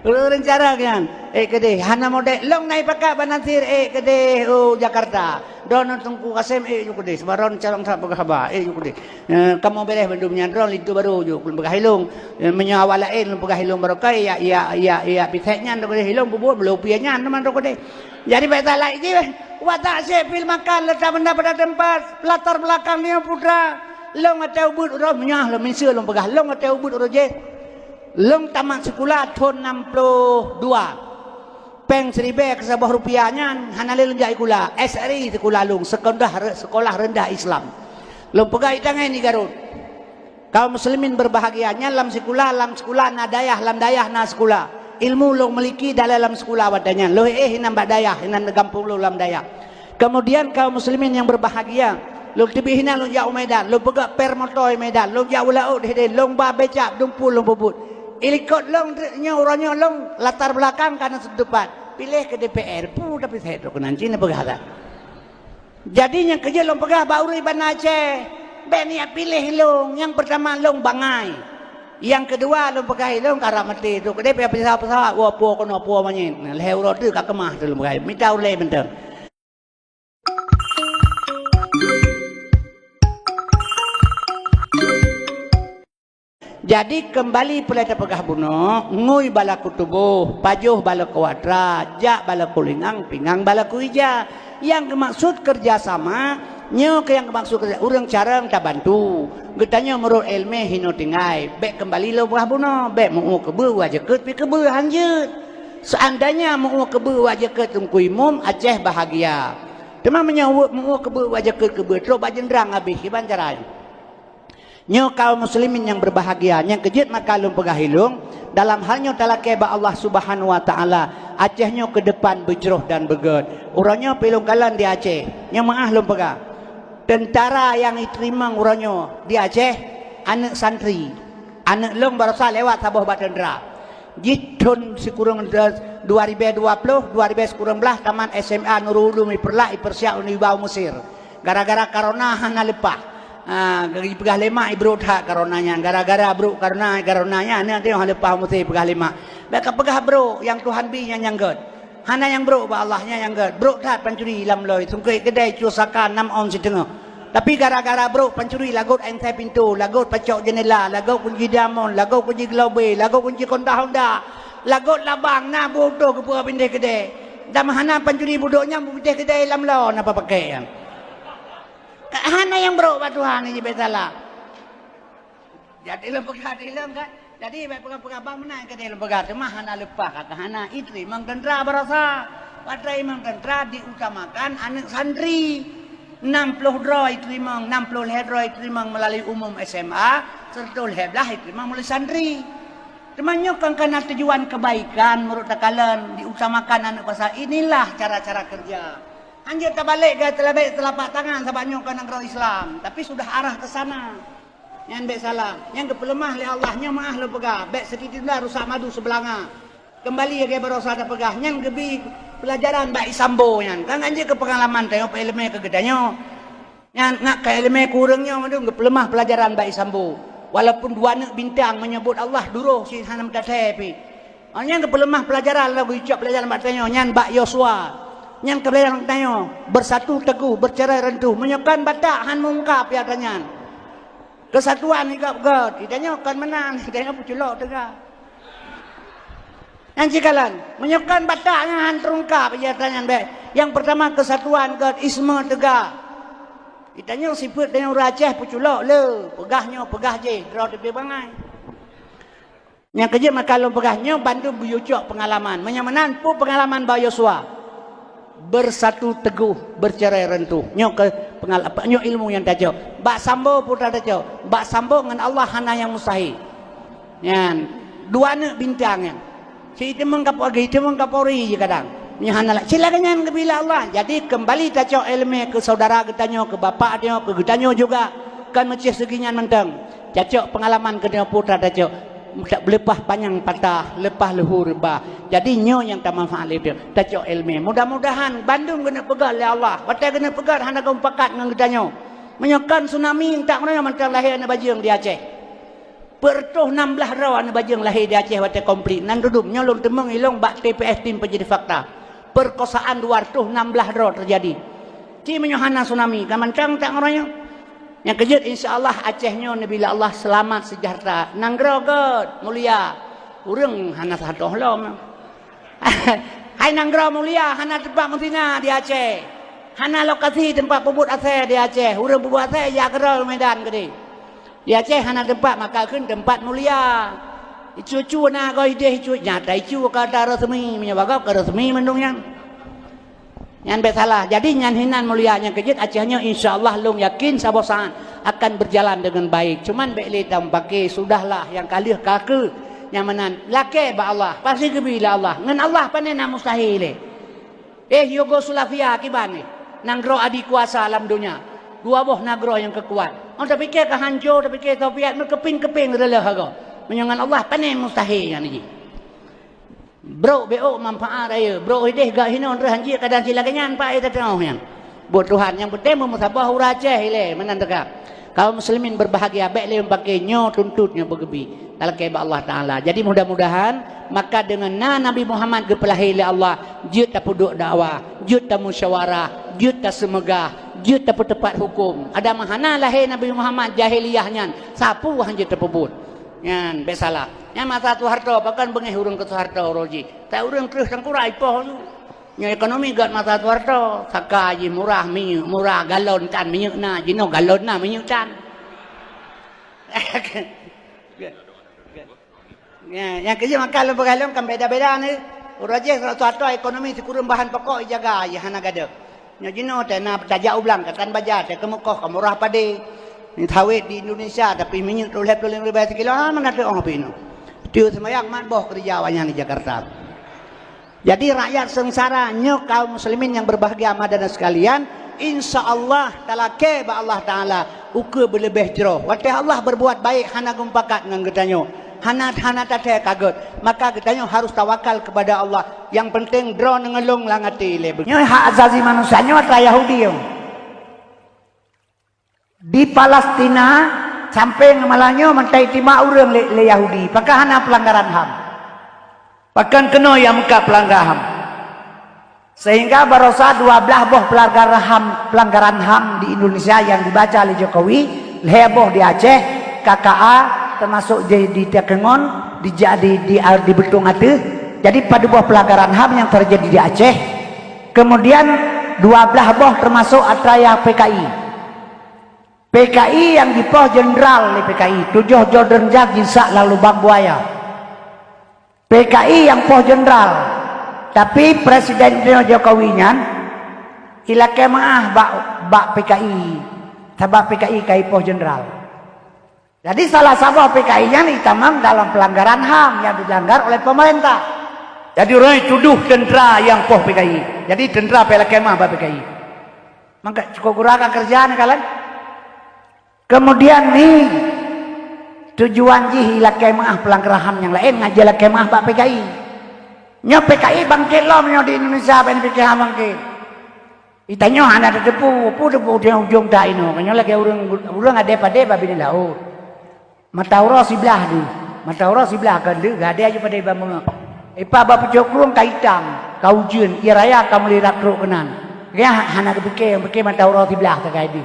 urang carang kan gede hana mode long naik pakak Bang Nasir gede Jakarta don tungku kasem gede sebaron carang tak begah gede kamu beres Bandung nyandron itu baru juk begah hilung menyawal lain begah hilung barokah ya piteknya gede hilung bubur belupianya teman gede jadi be salah iki watak sepil makan letak benda pada tempat latar belakangnya putra long atau ubud rohnya lo mensia long begah long atau ubud roje long tamat sekolah tahun 62 peng seribe ke sebuah rupiahnya hanale lunjai kula SRI sekolah long sekolah rendah Islam long pegai tangan ni Garut kaum muslimin berbahagianya lam sekolah nadayah lam dayah na sekolah ilmu lo memiliki dalam sekolah wadanya lo hinam badayah hinam gampung lo lam dayah kemudian kaum muslimin yang berbahagia lo tibihina lo jauh Medan lo pegak permotoy Medan lo jauh laut hede lo ba becak dumpul lo bubut ilikot lo nya orangnya lo latar belakang karena sedepan pilih ke DPR pu tapi saya tu kenan Cina pegah jadinya kerja lo pegah baru iban Aceh benia pilih lo yang pertama lo bangai yang kedua lo pegai lo karamati tu kedai pesawat wa puo kono puo manyin leu ro tu ka kemah tu lo pegai minta ule bentar. Jadi kembali pelita pegah buno ngui bala kutubuh pajuh bala kuadra jak bala kulingang pingang bala kuija yang maksud kerjasama nyo ke yang maksud kerja urang carang tak bantu getanya menurut ilmu hino tinggai bek kembali lo buah buno bek mau kebe wajah ket pi kebe hanjeut seandainya mau kebe wajah ket tungkui mum Aceh bahagia teman menyawut mau kebe wajah ket kebe tro bajendrang habis kiban caranya nyo kaum muslimin yang berbahagia yang kejut maka lum pegahilung dalam halnya talake ba Allah Subhanahu wa taala Acehnya ke depan bejroh dan beget urangnya pelung kalan di Aceh nya maah lum pegah tentara yang diterima orangnya di Aceh anak santri anak long barasa lewat sabuh batendra jitun sekurang 2020 2019 taman SMA Nurul Ulum perlah persiap Unibau Mesir gara-gara corona hana lepah gagi pegah lema ibro tak karonanya gara-gara bro karonanya nanti yang lepah mesti pegah lema baka pegah bro yang Tuhan bi yang nyanggot hana yang bro ba Allahnya yang gad bro tak pancuri lam loy sungkai kedai cusakan 6 on setengah tapi gara-gara bro pancuri lagot entai pintu lagot pacok jendela lagot kunci damon lagot kunci globe lagot kunci konda Honda lagot labang na bodoh ke pura pindah kedai dah hana pancuri bodohnya pindah kedai lam lo apa pakai yang hana yang bro ba Tuhan ni besalah jadi lo pegah dilem kan jadi baik pegang bang menang ke dalam pegang mah hana lepah kata hana itu imam tentera berasa pada imam tentera diutamakan anak santri 60 draw itu imam 60 hedro itu imam melalui umum SMA serta heblah itu imam melalui santri temannya kan karena tujuan kebaikan menurut takalan diutamakan anak kuasa inilah cara-cara kerja anjir tak balik ke telapak tangan sebabnya kan negara Islam tapi sudah arah ke sana yang baik salah yang kepelemah oleh Allahnya maah lo pegah baik sedikit dah rusak madu sebelanga kembali ya berosa ada pegah yang gebi pelajaran baik sambo yang kan anjir ke pengalaman tengok ilmu kegedanya yang ngak ke ilmu kurangnya madu kepelemah pelajaran baik sambo walaupun dua anak bintang menyebut Allah duruh si hanam tatepi Nyan ke pelemah pelajaran lagu ucap pelajaran mak tanya nyan bak Yosua. Nyan ke pelajaran tanya bersatu teguh bercerai rentuh menyokan batak han mungkap ya tanya. Kesatuan igap god. Ditanya kan menang, ditanya puculok tegak. Yang cikalan menyokan bataknya han terungkap ya tanya baik. Yang pertama kesatuan god isma tegak. Ditanya sifat dengan rajah puculok le, pegahnya pegah je, draw tepi bangai. Yang kerja kalau pegahnya bantu buyucok pengalaman. Menyamanan pun pengalaman Bapak Yosua. Bersatu teguh, bercerai rentuh. Nyok ke pengalaman, nyok ilmu yang tajau. Bak sambo putra tajau. Bak sambo dengan Allah hana yang mustahil. Yan, dua anak bintangnya. Si itu mengkapori, itu mengkapori je kadang. Nyahana lah. Silakan yang kebila Allah. Jadi kembali tajau ilmu ke saudara ketanya, ke bapak dia, ke ketanya juga. Kan macam seginya mentang. Cacok pengalaman ketanya putra tajau. Tak lepas panjang patah, lepas luhur bah. Jadi nyo yang tak manfaat itu. Tajok ilmu. Mudah-mudahan Bandung kena pegat oleh Allah. Batai kena pegat hendak kau pakat dengan ketanya. Menyokan tsunami tak mana mentang lahir anak bajang di Aceh. Pertuh 16 raw anak bajang lahir di Aceh batai komplit. Nan duduk nyolong temeng ilong bak TPS tim penjadi fakta. Perkosaan 216 raw terjadi. Ci menyohana tsunami. Kamantang tak orangnya. Yang kejut insyaAllah Acehnya Nabila Allah selamat sejahtera. Nanggrogot mulia. Urang hana satu lom. Hai nanggro mulia hana tempat mentina di Aceh. Hana lokasi tempat pebut Aceh di Aceh. Urang pebut Aceh ya kerol medan gede. Di Aceh hana tempat maka kun tempat mulia. Icu-cu na kau ide icu nyata icu kata resmi menyebabkan ke resmi mendungnya. Yang bersalah. Jadi yang hinan mulianya kejut Acehnya insyaAllah long yakin sabosan akan berjalan dengan baik. Cuman bekli tam pakai sudahlah yang kalih kaku yang menan laki ba Allah pasti kebila Allah ngan Allah panena mustahil. Yugoslavia kibane nangro adi kuasa alam dunia. Dua boh nagro yang kekuat. Tapi ke hancur tapi ke Soviet merkeping-keping relah hago. Menyangan Allah panen mustahil yang ni. Bro BO manfaat ayo bro ideh gak hinon rahanji kadang silakannya pak itu tahu yang buat Tuhan yang penting memusabah uraceh ile menandakan kaum muslimin berbahagia baik le pakai nyo tuntutnya bergebi kalau ke Allah taala. Jadi mudah-mudahan maka dengan Nabi Muhammad kepelahi oleh Allah jut tak puduk dakwah jut tak musyawarah jut tak semegah jut tak tepat hukum ada mahana lahir Nabi Muhammad jahiliyahnya sapu hanya terpebut yan besalah yang masa tu harta bahkan bengih urang ke harta roji tak urang terus tangkurai poh nya ekonomi gat masa tu harta saka ji murah minyak murah galon kan minyak na jino galon na minyak kan ya yang kerja makan lebih galon kan beda-beda ni roji harta ekonomi kurang bahan pokok jaga ya hana gada nya jino teh na tajak ulang katan baja teh kemukoh murah pade ni thawet di Indonesia tapi minyak tulip sekilo mana ada orang pino. Tiu semayang mat boh kerja awalnya di Jakarta. Jadi rakyat sengsara nyo kaum muslimin yang berbahagia madana sekalian, insyaallah talake ba Allah taala uke berlebih jero. Watih Allah berbuat baik hana gumpakat ngan getanyo. Hana tateh kaget. Maka getanyo harus tawakal kepada Allah. Yang penting draw nengelung langati le. Nyo hak azazi manusia nyo atra Yahudi yo. Di Palestina sampai ngemalanyo mentai tima urang le Yahudi pakai hana pelanggaran HAM bahkan kena yang muka pelanggaran HAM sehingga barosa 12 boh pelanggaran HAM di Indonesia yang dibaca oleh Jokowi heboh di Aceh KKA termasuk di Tekengon di Betung Atuh jadi pada boh pelanggaran HAM yang terjadi di Aceh kemudian 12 boh termasuk atraya PKI yang di pos jenderal di PKI 7 Jordan Jinsak lalu Bang Buaya PKI yang pos jenderal tapi Presiden Jokowi nya hilake maah bak PKI sabab PKI kai pos jenderal jadi salah satu PKI nya ditamam dalam pelanggaran HAM yang dilanggar oleh pemerintah jadi orang tuduh tentera yang pos PKI jadi tentera pelake maah bak PKI maka cukup kurang kerjaan kalian. Kemudian nih tujuan ji hilak kemah pelanggaran HAM yang lain ngajak kemah bak PKI. Nyo PKI bangkit lom nyo di Indonesia ben PKI bangkit. Itanyo hana depu di ujung dah ino. Nyo lagi urang ada pada babi laut. Matauro sebelah tu. Matauro sebelah kan tu gade aja pada bamung. Ipa bapa cokrum kaitam, kau jun, ia raya kamu lirak truk kenan. Kaya hana kepikir mata orang sebelah terkait di.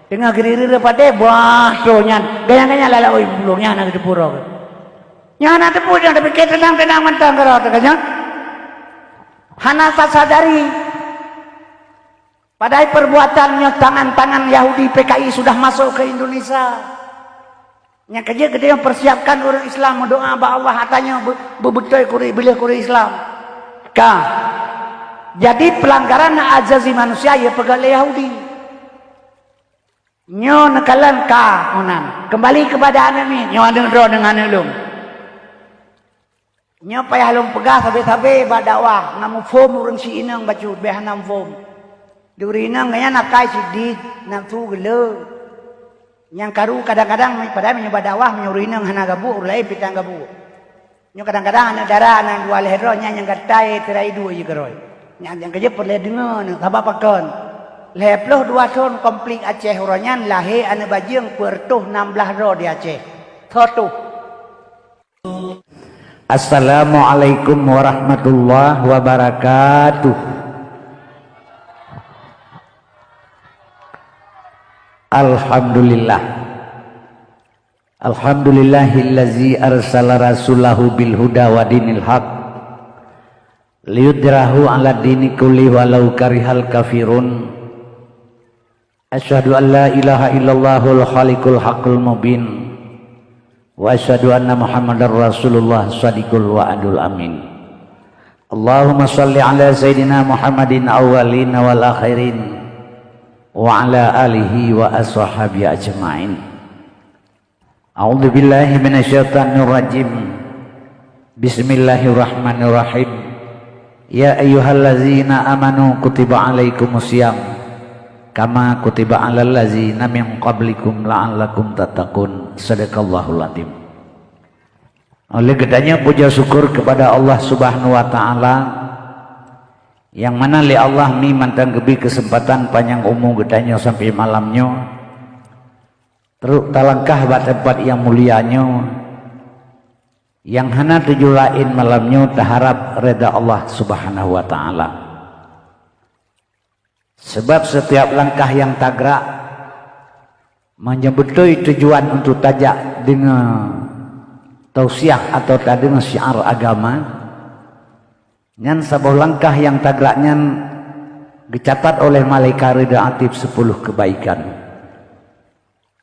Tengah gerira pada buah donyan, gaya-gaya lala oi bulungnya hana ketepuro. Nyana tepur yang terpikir tenang-tenang mentang kerau terkanya. Hana sadari. Padahal perbuatannya tangan-tangan Yahudi PKI sudah masuk ke Indonesia. Yang kerja gede yang persiapkan orang Islam doa ba Allah hatanya bebetul kuri Islam. Jadi pelanggaran azazi manusia ya pegal Yahudi. Nyo nekalan onan. Kembali kepada ane ni. Nyo ada ro dengan ulum. Nyo payah lum pegah sabe-sabe ba dakwah ngamu form urang si inang bacu behanam form. Durina ngaya nakai sidit nak tu gele. Yang karu kadang-kadang pada menyebab dakwah menyurina hana gabu ulai pitang gabu. Nyo kadang-kadang anak darah anak dua lehro nya yang gatai terai dua je keroi. Yang kerja perle dengar sabab pakon. Leploh 2 tahun komplit Aceh uranyan lahir anak bajing pertuh 16 ro di Aceh. Satu. Assalamualaikum warahmatullahi wabarakatuh. Alhamdulillah. Alhamdulillahillazi arsala rasulahu bil huda wa dinil haq liyudrahu ala dini kulli walau karihal kafirun. Asyhadu an la ilaha illallahul khaliqul haqqul mubin wa asyhadu anna muhammadar rasulullah shadiqul wa'adul amin. Allahumma shalli ala sayyidina Muhammadin awwalin wal akhirin wa ala alihi wa ashabihi ajma'in. A'udzu billahi minasyaitonir rajim. Bismillahirrahmanirrahim. Ya ayyuhallazina amanu kutiba alaikumusiyam kama kutiba alal ladzina min qablikum la'allakum tattaqun. Shadaqallahul azim. Oleh karenanya puja syukur kepada Allah Subhanahu wa taala yang mana li Allah mi mantang gebi kesempatan panjang umur gedanya sampai malamnya terus talangkah bat tempat yang mulianya yang hana tujuh lain malamnya taharap reda Allah Subhanahu wa taala. Sebab setiap langkah yang tagrak menyebutui tujuan untuk tajak dengan tausiah atau dengan syiar agama. Nyan sebuah langkah yang tagraknya dicatat oleh malaikat ridha atib 10 kebaikan.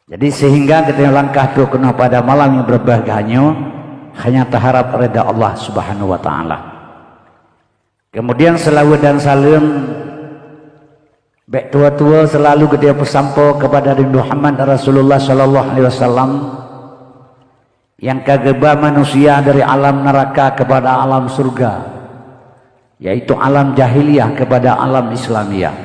Jadi sehingga ketika langkah itu kena pada malam yang berbahagia hanya taharap reda Allah Subhanahu wa taala. Kemudian selawat dan salam baik tua-tua selalu ketika pesampo kepada Muhammad Rasulullah sallallahu alaihi wasallam yang kageba manusia dari alam neraka kepada alam surga, yaitu alam jahiliyah kepada alam Islamiyah,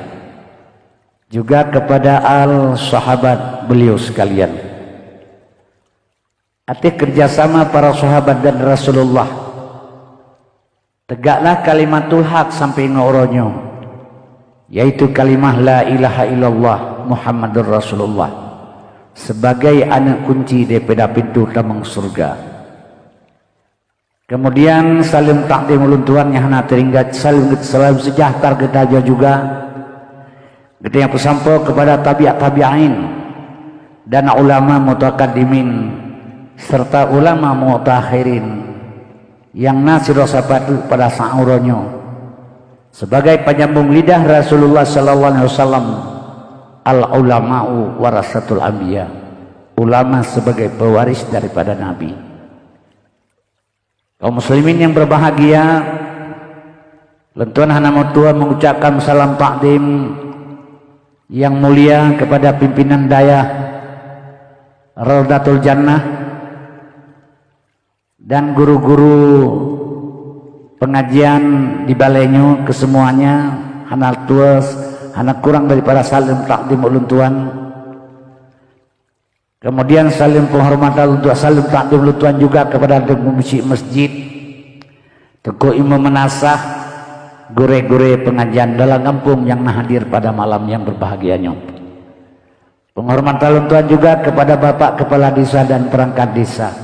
juga kepada al-sahabat beliau sekalian. Arti kerjasama para sahabat dan Rasulullah, tegaklah kalimatul haq sampai ngoronyo, yaitu kalimah la ilaha illallah Muhammadur Rasulullah sebagai anak kunci daripada pintu tamang surga. Kemudian salim takdim ulun Tuhan yang hana teringgat salim sejahtera kita juga kita yang pesampo kepada tabi'in dan ulama mutaqaddimin serta ulama mutakhirin yang nasir sabatu pada sa'uronyo sebagai penyambung lidah Rasulullah sallallahu alaihi wasallam. Al ulama'u warasatul anbiya, ulama sebagai pewaris daripada nabi. Kaum muslimin yang berbahagia, lentuan hana tua mengucapkan salam takdim yang mulia kepada pimpinan daya Raudatul Jannah dan guru-guru pengajian di balainya kesemuanya, hana tua hana kurang daripada salam takdim ulun tuan. Kemudian salim penghormatan untuk salim takdim ulun tuan juga kepada pengungsi masjid, tokoh imam menasah, gure-gure pengajian dalam kampung yang hadir pada malam yang berbahagianya. Penghormatan ulun tuan juga kepada bapak kepala desa dan perangkat desa,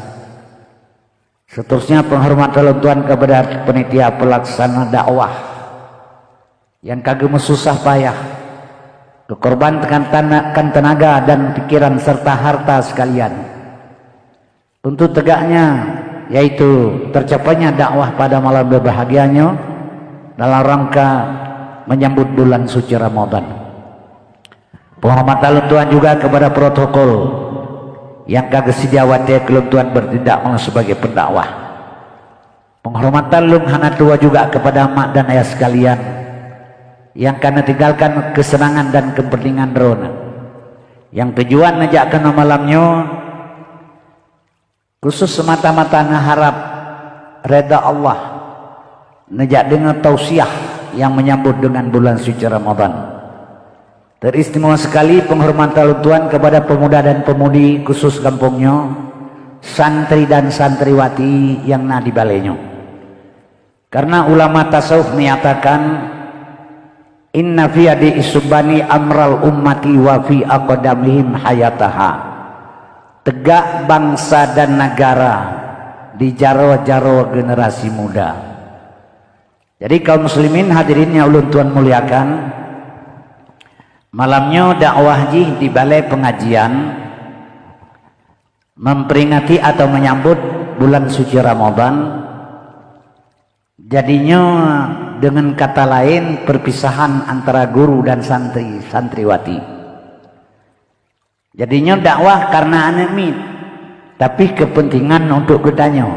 Seterusnya penghormatan Tuhan kepada panitia pelaksana dakwah yang kagak susah payah, kekorbankan tenaga dan pikiran serta harta sekalian untuk tegaknya, yaitu tercapainya dakwah pada malam berbahagianya dalam rangka menyambut bulan suci Ramadan. Penghormatan Tuhan juga kepada protokol yang kagak sediawati kelum Tuhan bertindak sebagai pendakwah. Penghormatan lung hana tua juga kepada mak dan ayah sekalian yang karena tinggalkan kesenangan dan kepentingan rona, yang tujuan najakkan malamnya khusus semata-mata mengharap reda Allah, najak dengan tausiah yang menyambut dengan bulan suci Ramadan. Teristimewa sekali penghormatan Tuhan kepada pemuda dan pemudi khusus kampungnya, santri dan santriwati yang nah di balainya. Karena ulama tasawuf menyatakan inna fi adi isubani amral ummati wa fi aqdamihim hayataha. Tegak bangsa dan negara di jaro-jaro generasi muda. Jadi kaum muslimin hadirin yang ulun Tuhan muliakan, malamnya dakwah di balai pengajian memperingati atau menyambut bulan suci Ramadan. Jadinya dengan kata lain perpisahan antara guru dan santriwati. Jadinya dakwah karena anemit, tapi kepentingan untuk gedanya.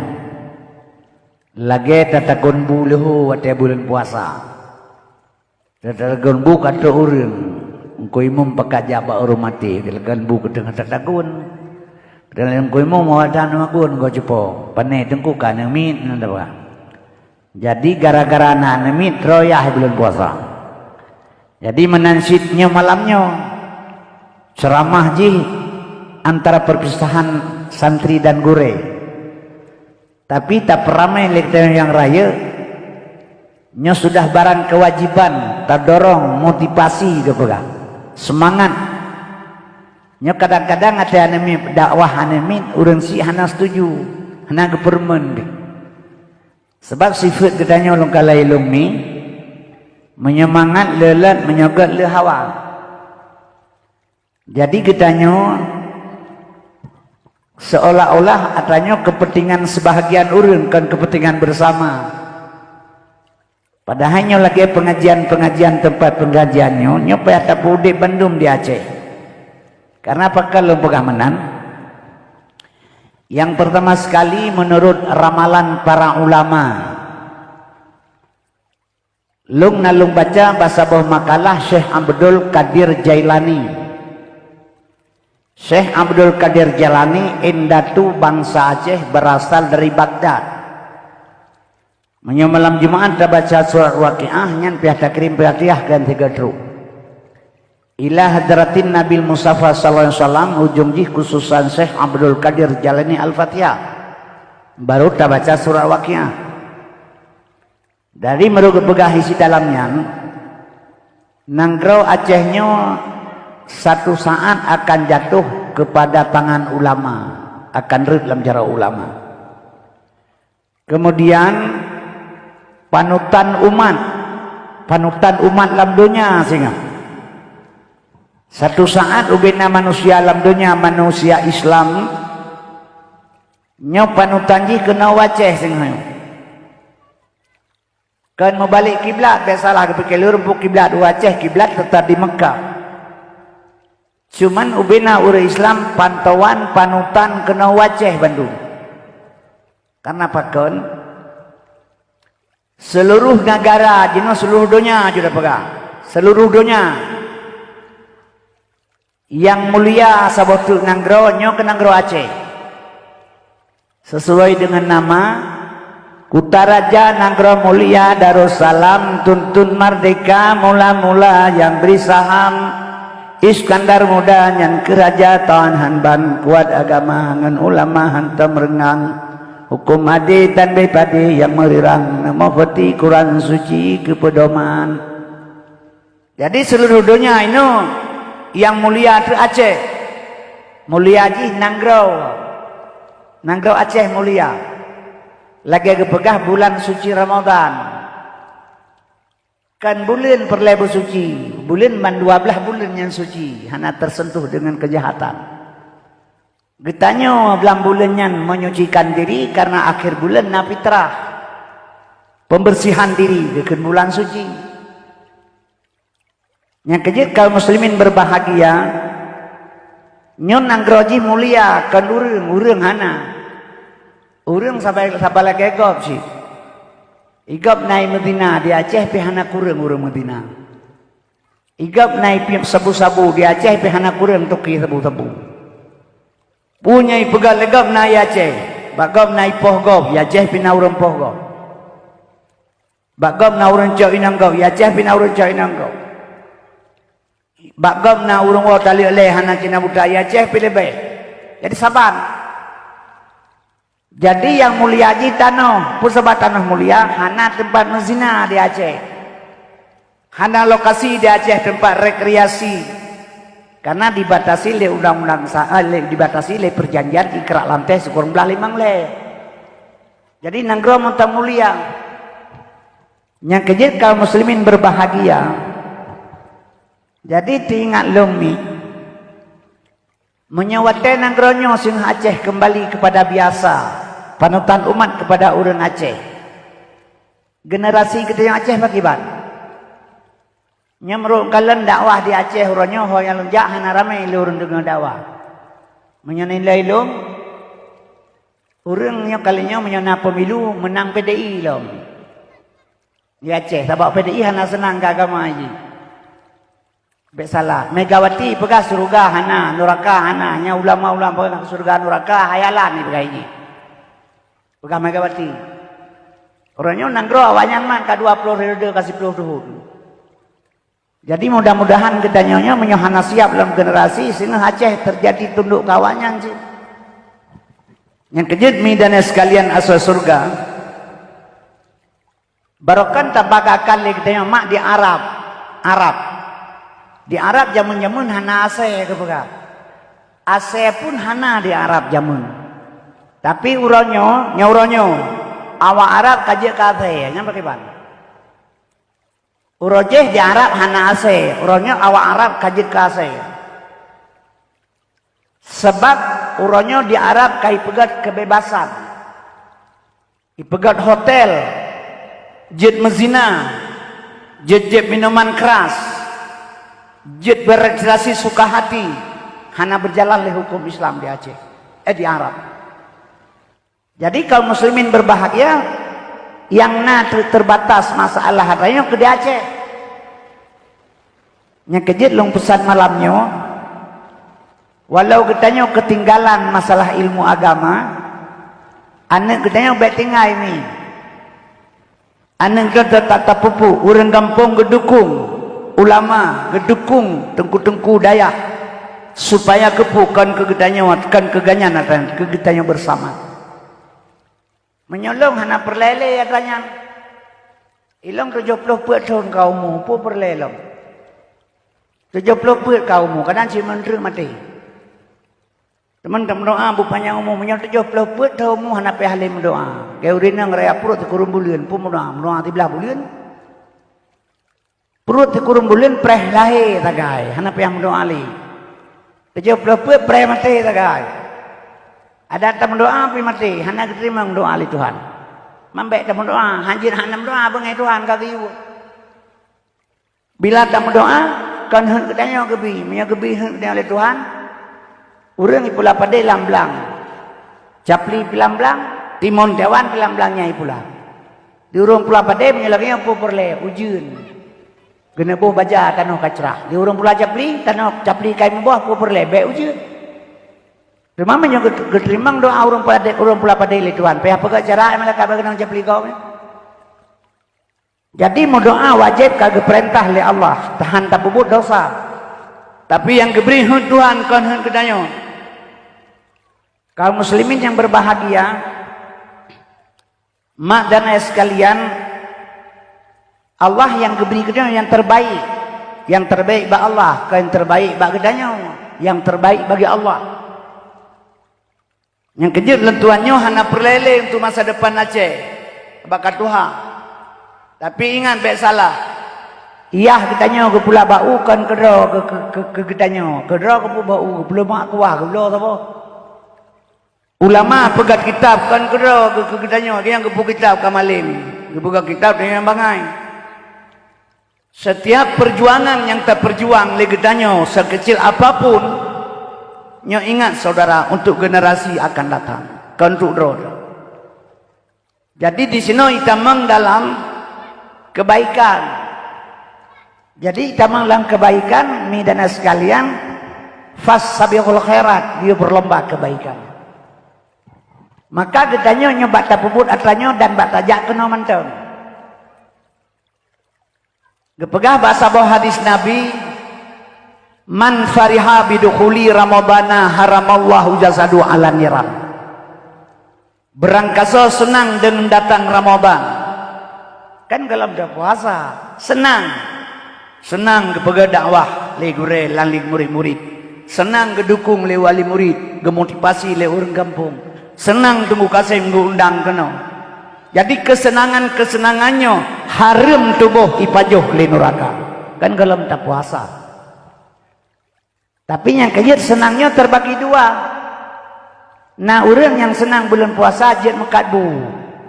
Lagi tatakun buluh wate bulan puasa. Tatakun bu kata urun, engkau imam pekaja ba urumati. Tatakun bu ketengah tatakun. Dalam engkau imam mawadan magun kau cepo. Panai tengku kan anemit nanda ba. Jadi gara-gara anemit royah bulan puasa. Jadi menansidnya malamnya. Ceramah ji antara perpisahan santri dan gure, tapi tak peramai lektor yang raya nya sudah barang kewajiban terdorong motivasi kepegang semangat nya kadang-kadang ada anemi dakwah anemi urang si hana setuju hana kepermen sebab sifat katanya ulung kalai ulung ni menyemangat lelat menyogot le hawa. Jadi kitanya seolah-olah adanya kepentingan sebahagian urun kan kepentingan bersama. Padahalnya lagi pengajian tempat pengajiannya nyapa tak di Bandung di Aceh. Karena apa kalau pengamanan? Yang pertama sekali menurut ramalan para ulama. Lung nalung baca bahasa bawah makalah Syekh Abdul Qadir Jailani. Syekh Abdul Qadir Jailani indatu bangsa Aceh berasal dari Baghdad. Malam Jumat kita baca surat Waqiah nyan pihak kirim Fatihah kan 3 truk. Ila hadratin Nabil Mustafa sallallahu alaihi wasallam ujung jih khususan Syekh Abdul Qadir Jailani Al-Fatihah. Baru kita baca surat Waqiah. Dari meruguk begah isi dalamnya nanggrau Acehnya satu saat akan jatuh kepada tangan ulama, akan rid dalam cara ulama. Kemudian panutan umat dalam dunia sehingga satu saat ubina manusia dalam dunia manusia Islam nyo panutan ji kena waceh sehingga kan mau balik kiblat biasalah kepikir rumpuk kiblat waceh kiblat tetap di Mekah. Cuman ubina ure Islam pantauan panutan kena waceh Bandung. Karena pakon seluruh negara jenis seluruh dunia sudah pegang. Seluruh dunia yang mulia sabotu nanggro nyo ke nanggro Aceh. Sesuai dengan nama Kutaraja Nanggro Mulia Darussalam tuntun merdeka mula-mula yang beri saham Iskandar muda yang kerajaan Hanban kuat agama ngan ulama hantam rengang hukum adi dan bepadi yang merirang nama peti Quran suci kepedoman. Jadi seluruh dunia ini yang mulia itu Aceh mulia ji Nanggro Aceh mulia lagi pegah bulan suci Ramadan. Kan bulan perlebu suci, bulan man 12 bulan yang suci, hana tersentuh dengan kejahatan. Getanyo belang bulannya menyucikan diri karena akhir bulan na fitrah. Pembersihan diri dengan bulan suci. Yang kejut kaum muslimin berbahagia, nyon anggroji mulia kan urang hana. Urang sampai lagi egop sih. Igap naik Medina di Aceh pihana kurang urang Medina. Igap naik sabu-sabu di Aceh pihana kurang tuki sabu-sabu. Punya pegal legap naik Aceh, bagap naik pohgop, ya Aceh pina urang pohgop. Bagap na urang cak inanggau, ya Aceh pina urang cak inanggau. Bagap na urang wa tali leh hana cina buta, ya Aceh pilih baik. Jadi sabar. Jadi yang mulia haji tanah, pusat tanah mulia, hana tempat menzina di Aceh. Hana lokasi di Aceh tempat rekreasi. Karena dibatasi oleh undang-undang dibatasi oleh perjanjian ikrar lantai sekurang belah 5 le. Jadi nanggro mentang mulia. Yang kejut kaum muslimin berbahagia. Jadi diingat lomi. Menyawatkan nanggronyo sing Aceh kembali kepada biasa. Panutan umat kepada orang Aceh. Generasi kita yang Aceh bagaimana? Nyamruk kalian dakwah di Aceh uronyo hoyang lunjak hana ramai lurun dengan dakwah. Menyenilai lom. Urangnya kalinya menyana pemilu menang PDI lom. Di Aceh sebab PDI hana senang ke agama haji. Baik salah. Megawati pegah surga hana, neraka hana, nya ulama-ulama pegah surga neraka hayalan ni pegah ini. Pegah Megawati. Orangnya nanggro awalnya mah ke 20 periode kasih 10 tahun. Jadi mudah-mudahan kita nyonya menyohana siap dalam generasi sehingga Aceh terjadi tunduk kawannya sih. Yang kejut midana sekalian asal surga. Barokan tabaga kali kita mak di Arab. Di Arab jamun-jamun hana Aceh kepegah. Aceh pun hana di Arab jamun. Tapi uronyo awak Arab kajak Aceh, nya bagaimana? Urojeh di Arab hana Aceh, uronyo awak Arab kajak Aceh. Sebab uronyo di Arab kai pegat kebebasan. Ipegat hotel, jet mezina, jet minuman keras, jet berekreasi suka hati, hana berjalan oleh hukum Islam di Aceh, di Arab. Jadi kaum muslimin berbahagia yang terbatas masalah hadanya ke di Aceh. Yang kejut long pesan malamnya, walau katanya ketinggalan masalah ilmu agama, anak katanya baik tinggal ini. Anak kata tak pupu, orang kampung gedukung, ulama gedukung tengku-tengku daya supaya kepukan kegetanya kan keganyan dan kegetanya bersama. Menyolong hana perlele ya kanyan. Ilong 70 tahun kaummu pu perlelong. 70 kaummu kadang si menteri mati. Teman-teman doa bu panjang umum menyol 70 tahunmu hana pe halim doa. Ke urina ngraya perut kurun bulan pu doa 13 bulan. Perut kurun bulan preh lahir tagai hana pe doa ali. 70 preh mati tagai. Ada teman doa pi mati, hana terima doa li Tuhan. Mambek teman doa, hanjir hana doa bengai Tuhan kagiu. Bila teman doa, kan hen katanya gebi, nya gebi hen oleh Tuhan. Urang pula pada lamblang. Capli pilamblang, timon dewan pilamblangnya pula. Di urang pula pada menyelagnya pu perle ujun. Genebuh baja tanah kacrah. Di urang pula capli, tanah capli kai membah pu perle be ujun. Memang yang keterimang doa orang pula pada ile Tuhan. Pihak pegat cara mereka berkenang capli kau. Jadi mau doa wajib kagak perintah oleh Allah. Tahan tak bubut dosa. Tapi yang diberi Tuhan kan hen kedanyo. Kaum muslimin yang berbahagia, mak dan ayah sekalian, Allah yang diberi kedanyo yang terbaik. Yang terbaik bagi Allah, yang terbaik bagi kedanyo, yang terbaik bagi Allah. Yang kejut lentuannya hana perlele untuk masa depan Aceh. Bakat Tuhan. Tapi ingat baik salah. Iya kitanya ke pula bau kan kedra ke kitanya. Kedra ke bau ke pula mak kuah ke pula apa? Ulama pegat kitab kan kedra ke kitanya. Yang ke kitab kamalim. Ke pegat kitab dengan bangai. Setiap perjuangan yang tak perjuang legetanya sekecil apapun, nyo ingat saudara untuk generasi akan datang. Untuk roh. Jadi di sini kita dalam kebaikan. Jadi kita dalam kebaikan, midana sekalian, fasabiqul khairat, dia berlomba kebaikan. Maka getanya nyoba tapubut atanya dan batajak kena manteng. Gepegah bahasa bawah hadis Nabi, man fariha bidukhuli ramadana haramallahu jasadu ala niram. Berangkasa senang dengan datang Ramadan. Kan kalau dah puasa, senang kepada dakwah le gure lan le murid-murid. Senang gedukung le wali murid, gemotivasi le orang kampung. Senang tunggu kasih undang kena. Jadi kesenangannya haram tubuh ipajuh le neraka. Kan kalau tak puasa. Tapi yang kejut senangnya terbagi dua. Nah orang yang senang bulan puasa jet mekat bu.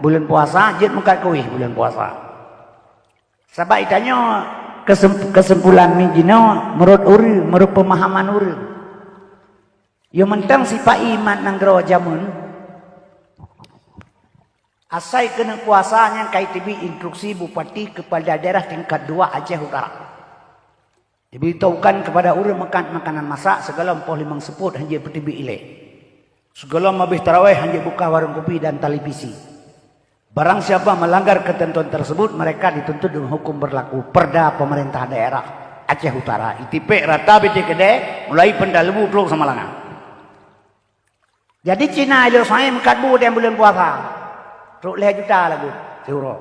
Bulan puasa jet mekat kuih bulan puasa. Sebab itanya kesimpulan mijino menurut uri, menurut pemahaman uri. Yang mentang sifat iman nang gerawa jamun. Asai kena puasanya KTB instruksi bupati kepada daerah tingkat 2 Aceh Utara. Diberitahukan kepada orang makan makanan masak segala empoh limang seput hanya PTB ile. Segala mabih tarawih hanya buka warung kopi dan televisi. Barang siapa melanggar ketentuan tersebut mereka dituntut dengan hukum berlaku perda pemerintah daerah Aceh Utara. ITP rata BT Kedai mulai pendalebu peluk sama langan. Jadi Cina itu saya mengkatbu yang bulan puasa. Truk 5 juta lagu euro.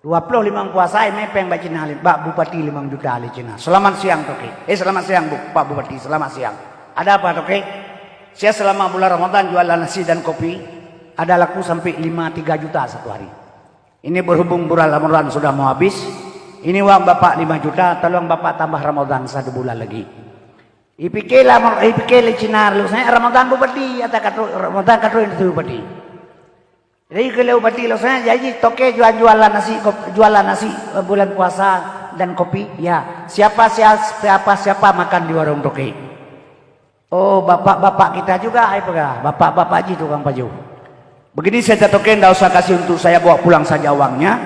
25 puasa mepeng bak Cina halim. Bak Bupati 5 juta halim Cina. Selamat siang Toke. Selamat siang Pak Bupati. Selamat siang. Ada apa Toke? Saya selama bulan Ramadan jualan nasi dan kopi. Ada laku sampai 5-3 juta satu hari. Ini berhubung bulan Ramadan sudah mau habis. Ini uang Bapak 5 juta. Tolong Bapak tambah Ramadan 1 bulan lagi. IPK Cina lu saya Ramadan Bupati. Atau Ramadan kata itu Bupati. Jadi kalau Bupati lu saya jadi Toke jualan nasi bulan puasa dan kopi. Ya siapa makan di warung Toke. Oh bapak-bapak kita juga. Bapak-bapak ji tukang baju. Begini saya Toke tidak usah kasih untuk saya bawa pulang saja uangnya.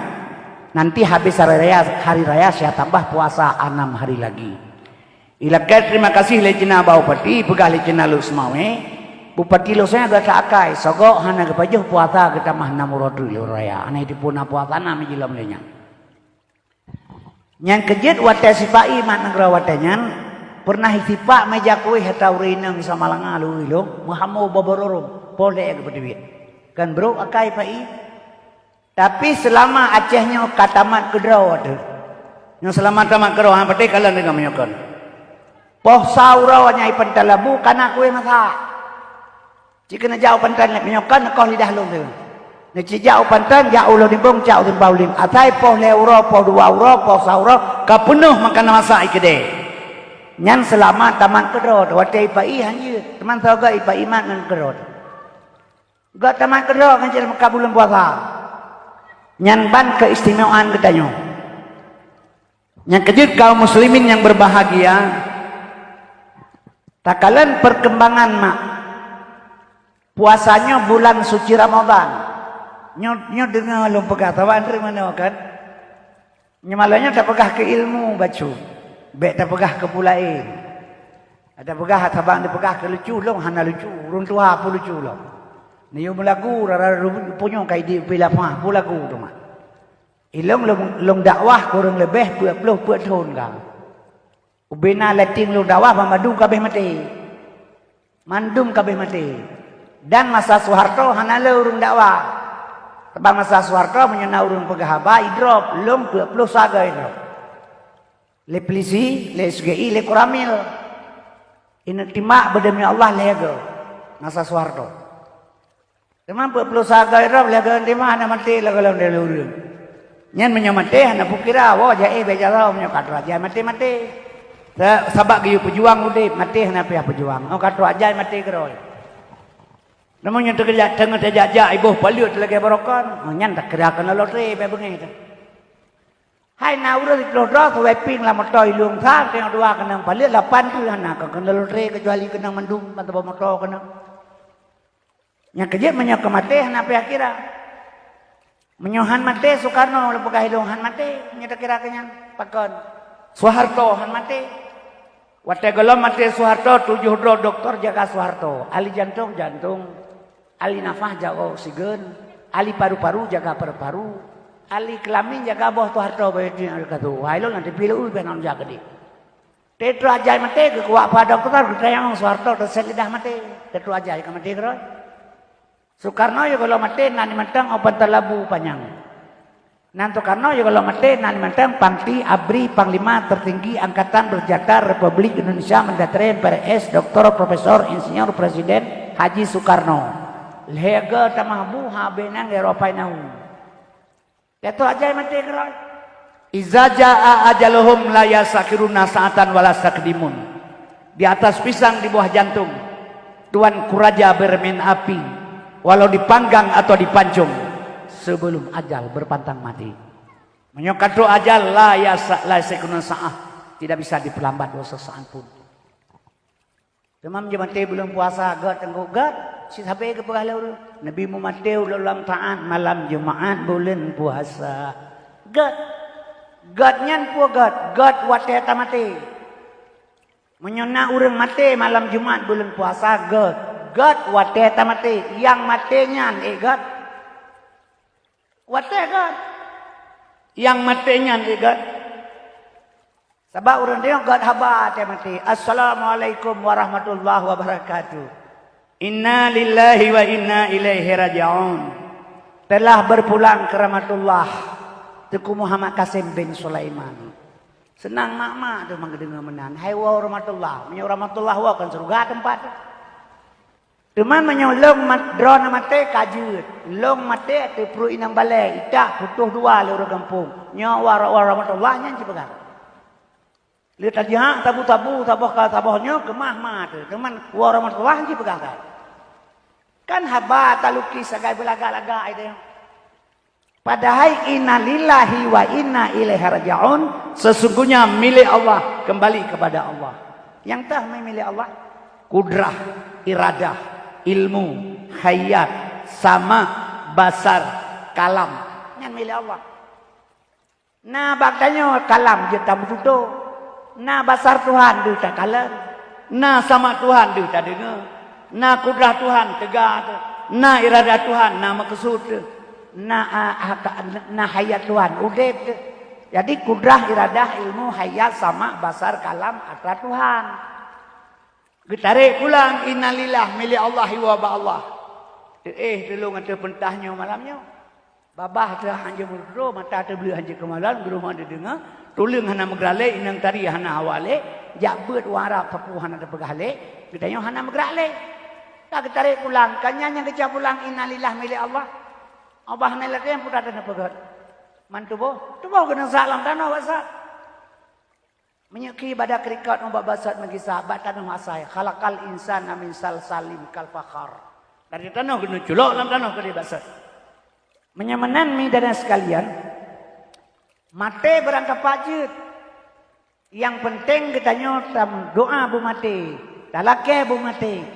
Nanti habis hari raya saya tambah puasa 6 hari lagi. Ilakai terima kasih le Cina Bupati, pegah le Cina lu semawe. Bupati lu saya ada sakai, sogok hana kepajuh puasa kita mah 6 rodul raya. Ana itu pun puasa 6 jilam lenya. Yang kejut wadah sipai mak negara wadanyan pernah hitipak meja kuih hatau rina misal malanga lu ilong muhamu babororong polek ke pedewit. Kan bro akai pai. Tapi selama Acehnya katamat kedraw ada. Yang selama tamat kedraw han pate kalan dengan menyokan. Poh saurau nyai pentalabu kana kue masak. Jika na jauh pantan nak menyokan kau lidah long tu. Na jauh pantan jauh lo dimbong jauh timbau lim. Atai poh leuro poh 2 euro poh saurau ka penuh makan masak ikede. Nyan selama tamat kedraw watai pai hanya teman saga ipai iman ngan kedraw. Gak tamat kedua kan jadi maka bulan puasa. Nyanban keistimewaan katanya. Yang kejut kaum muslimin yang berbahagia. Takalan perkembangan mak. Puasanya bulan suci Ramadan. Nyo dengar lu pegah tawan dari mana kan? Nyemalanya tak pegah ke ilmu baca. Bek tak pegah ke pulain. Ada pegah tabang dipegah ke lucu long hana lucu. Urun tua pun lucu long. Niyo melagu rara punya kai di pila mah pulagu tu mah. Ilong long dakwah kurang lebih 20 tahun kang. Ubena letting long dakwah mamadu kabeh mati. Mandum kabeh mati. Dan masa Soeharto hanale urung dakwah. Sebab masa Soeharto menyena urung pegahaba idrop long 20 saga idrop. Le polisi, le SGI, le Koramil. Ini timak berdemi Allah lega. Masa Soeharto. Teman perlu sagai rap laga di mana mati laga lawan dia urang. Nyan menyamate hana pukira wo jae bejara menyo katro aja mati. Sabak giyu pejuang udip mati hana pia pejuang. Oh katro aja mati keroi. Namanya terkejat tengah terjajak ibu paliut lagi barokan. Oh nyan tak kerakan lotre pe bengi tu. Hai na urang lodro ke weping la motor ilung thang tengok dua kenang paliut 8 tu hana ke kena lotre kecuali kenang mendung atau motor kenang. Yang kejap menyo ke mati hana pia kira. Menyohan mati Soekarno lepukah hidung han mati nyata kira kenyan pakon Soeharto han mati wate golom mati Soeharto 7 doktor jaga Soeharto ahli jantung ahli nafas jaga oksigen ahli paru-paru jaga paru-paru ahli kelamin jaga boh Soeharto bayutin al-kadu wailo nanti pilih benon jaga di tetu ajai mati ke kuak pa dokter ketayang Soeharto terus lidah mati tetu ajai ke mati keroi Soekarno yo kalau mati nani mentang opan talabu panjang. Nan Soekarno yo kalau mati nani mentang Pangti Abri Panglima tertinggi Angkatan Bersenjata Republik Indonesia Mendataren PRS Dr. Profesor Insinyur Presiden Haji Soekarno. Lega tamahbu habenang Eropa nau. Itu aja mati keroi. Iza jaa ajaluhum la yasakiruna sa'atan wala sakdimun. Di atas pisang di bawah jantung. Tuan Kuraja bermain api. Walau dipanggang atau dipancung sebelum ajal berpantang mati. Menyokatu ajal la yasekuna sa'ah tidak bisa diperlambat sesaat pun. Demam mati belum puasa gat tenggugat si sampai ke pegala Nabi Muhammad ulang taat malam Jumaat bulan puasa. Gatnya gat wate mati. Menyona urang mati malam Jumaat bulan puasa gat wate mati yang matinya gat wate gat yang matinya gat sebab orang dia gat haba mati. Assalamualaikum warahmatullahi wabarakatuh. Inna lillahi wa inna ilaihi raji'un. Telah berpulang ke rahmatullah Tuku Muhammad Kasim bin Sulaiman. Senang mak-mak tu mengdengar menan hai wa rahmatullah menyo rahmatullah wa kan surga tempat. Teman menyolong drone mate kajut, long mate te pru inang balai, itak putuh dua le orang kampung. Nyawa rahmatullah nyan cipegang. Le tajah tabu-tabu taboh-tabohnya kemah mah tu. Teman wa rahmatullah cipegang kan haba taluki sagai belaga-laga itu. Padahal inna lillahi wa inna ilaihi raji'un, sesungguhnya milik Allah, kembali kepada Allah. Yang tah milik Allah kudrah, iradah, ilmu, hayat, sama, basar, kalam. Yang milik Allah. Nah baktanya kalam je tak bertutup. Nah basar Tuhan dia tak kalam. Nah sama Tuhan dia tak dengar. Nah kudrah Tuhan tegak. Nah iradah Tuhan nah maksud. Nah hayat Tuhan udep. Jadi kudrah, iradah, ilmu, hayat, sama, basar, kalam adalah Tuhan. Getarik pulang innalillah milik Allah wa ba'allah. Dulu ngata pentahnya malamnya. Babah dah hanya berdua mata terbeli hanya kemalan guru mana dengar. Tuling hana megrale inang tari hana awale. Jabut warap tepu hana terpegale. Getanya hana megrale. Tak getarik pulang. Kanya yang kecap pulang innalillah milik Allah. Abah nilai yang putar dan pegat. Mantu boh. Tu boh kena salam tanah wasat. Menyuki pada krikat nombak basat bagi sahabat tanah masai khalaqal insan amin salsalim kal fakhar. Dari tanah kena culok dalam tanah ke basat. Menyamanan mi dan sekalian. Mate berangkat pajut. Yang penting kita nyotam doa bu mate. Dalake bu mate.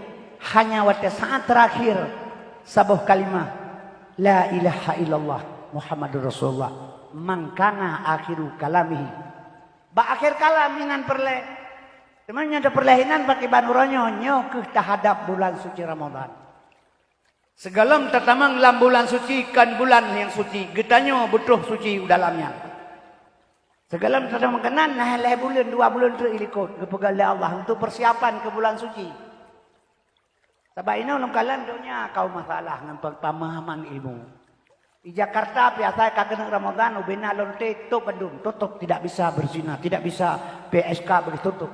Hanya waktu saat terakhir sabuh kalimah la ilaha illallah Muhammadur Rasulullah. Mangkana akhiru kalamihi. Ba akhir kalam minan perle. Temannya ada perlehinan pakai banuranyo nyok terhadap bulan suci Ramadan. Segalam tertamang dalam bulan suci kan bulan yang suci. Getanya butuh suci dalamnya. Segalam tertamang kenan nah leh bulan 2 bulan tu ilikut kepegal Allah untuk persiapan ke bulan suci. Sebab ini ulun kalan dunia kau masalah dengan pemahaman ilmu. Di Jakarta biasa kagak Ramadan ubena lonte tutup bandung tutup tidak bisa berzina tidak bisa PSK begitu tutup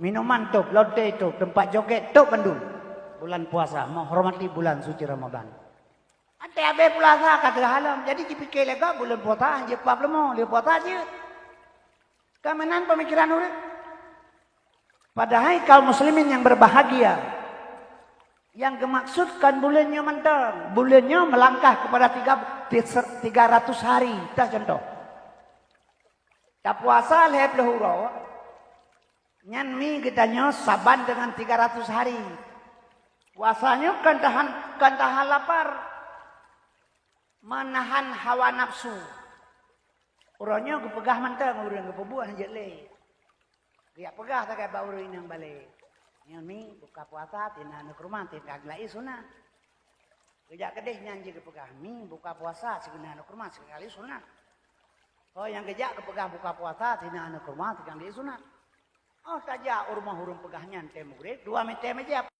minuman tutup lonte tutup tempat joget tutup bandung bulan puasa menghormati bulan suci Ramadan abe puasa kata halam. Jadi dipikir lega bulan puasa je pap lemo, dia puasa je. Kamenan pemikiran urip. Padahal kaum muslimin yang berbahagia, yang dimaksudkan bulannya mentang, bulannya melangkah kepada 300 hari. Dah contoh. Tak puasa lehep lehuro. Nyan mi kitanya saban dengan 300 hari. Puasanya kan tahan lapar. Menahan hawa nafsu. Urangnya kepegah mentang, urang kepebuah je le. Dia pegah tak kaya bauru inang balik. Nyan mi buka puasa tina anak rumah tina aglai sunat. Kejak kedih nyanji kepegah mi buka puasa segena anak rumah sekali sunat. Oh yang kejak kepegah buka puasa tina anak rumah tina aglai sunat. Oh saja rumah hurung pegahnya ente murid 2 meter meja.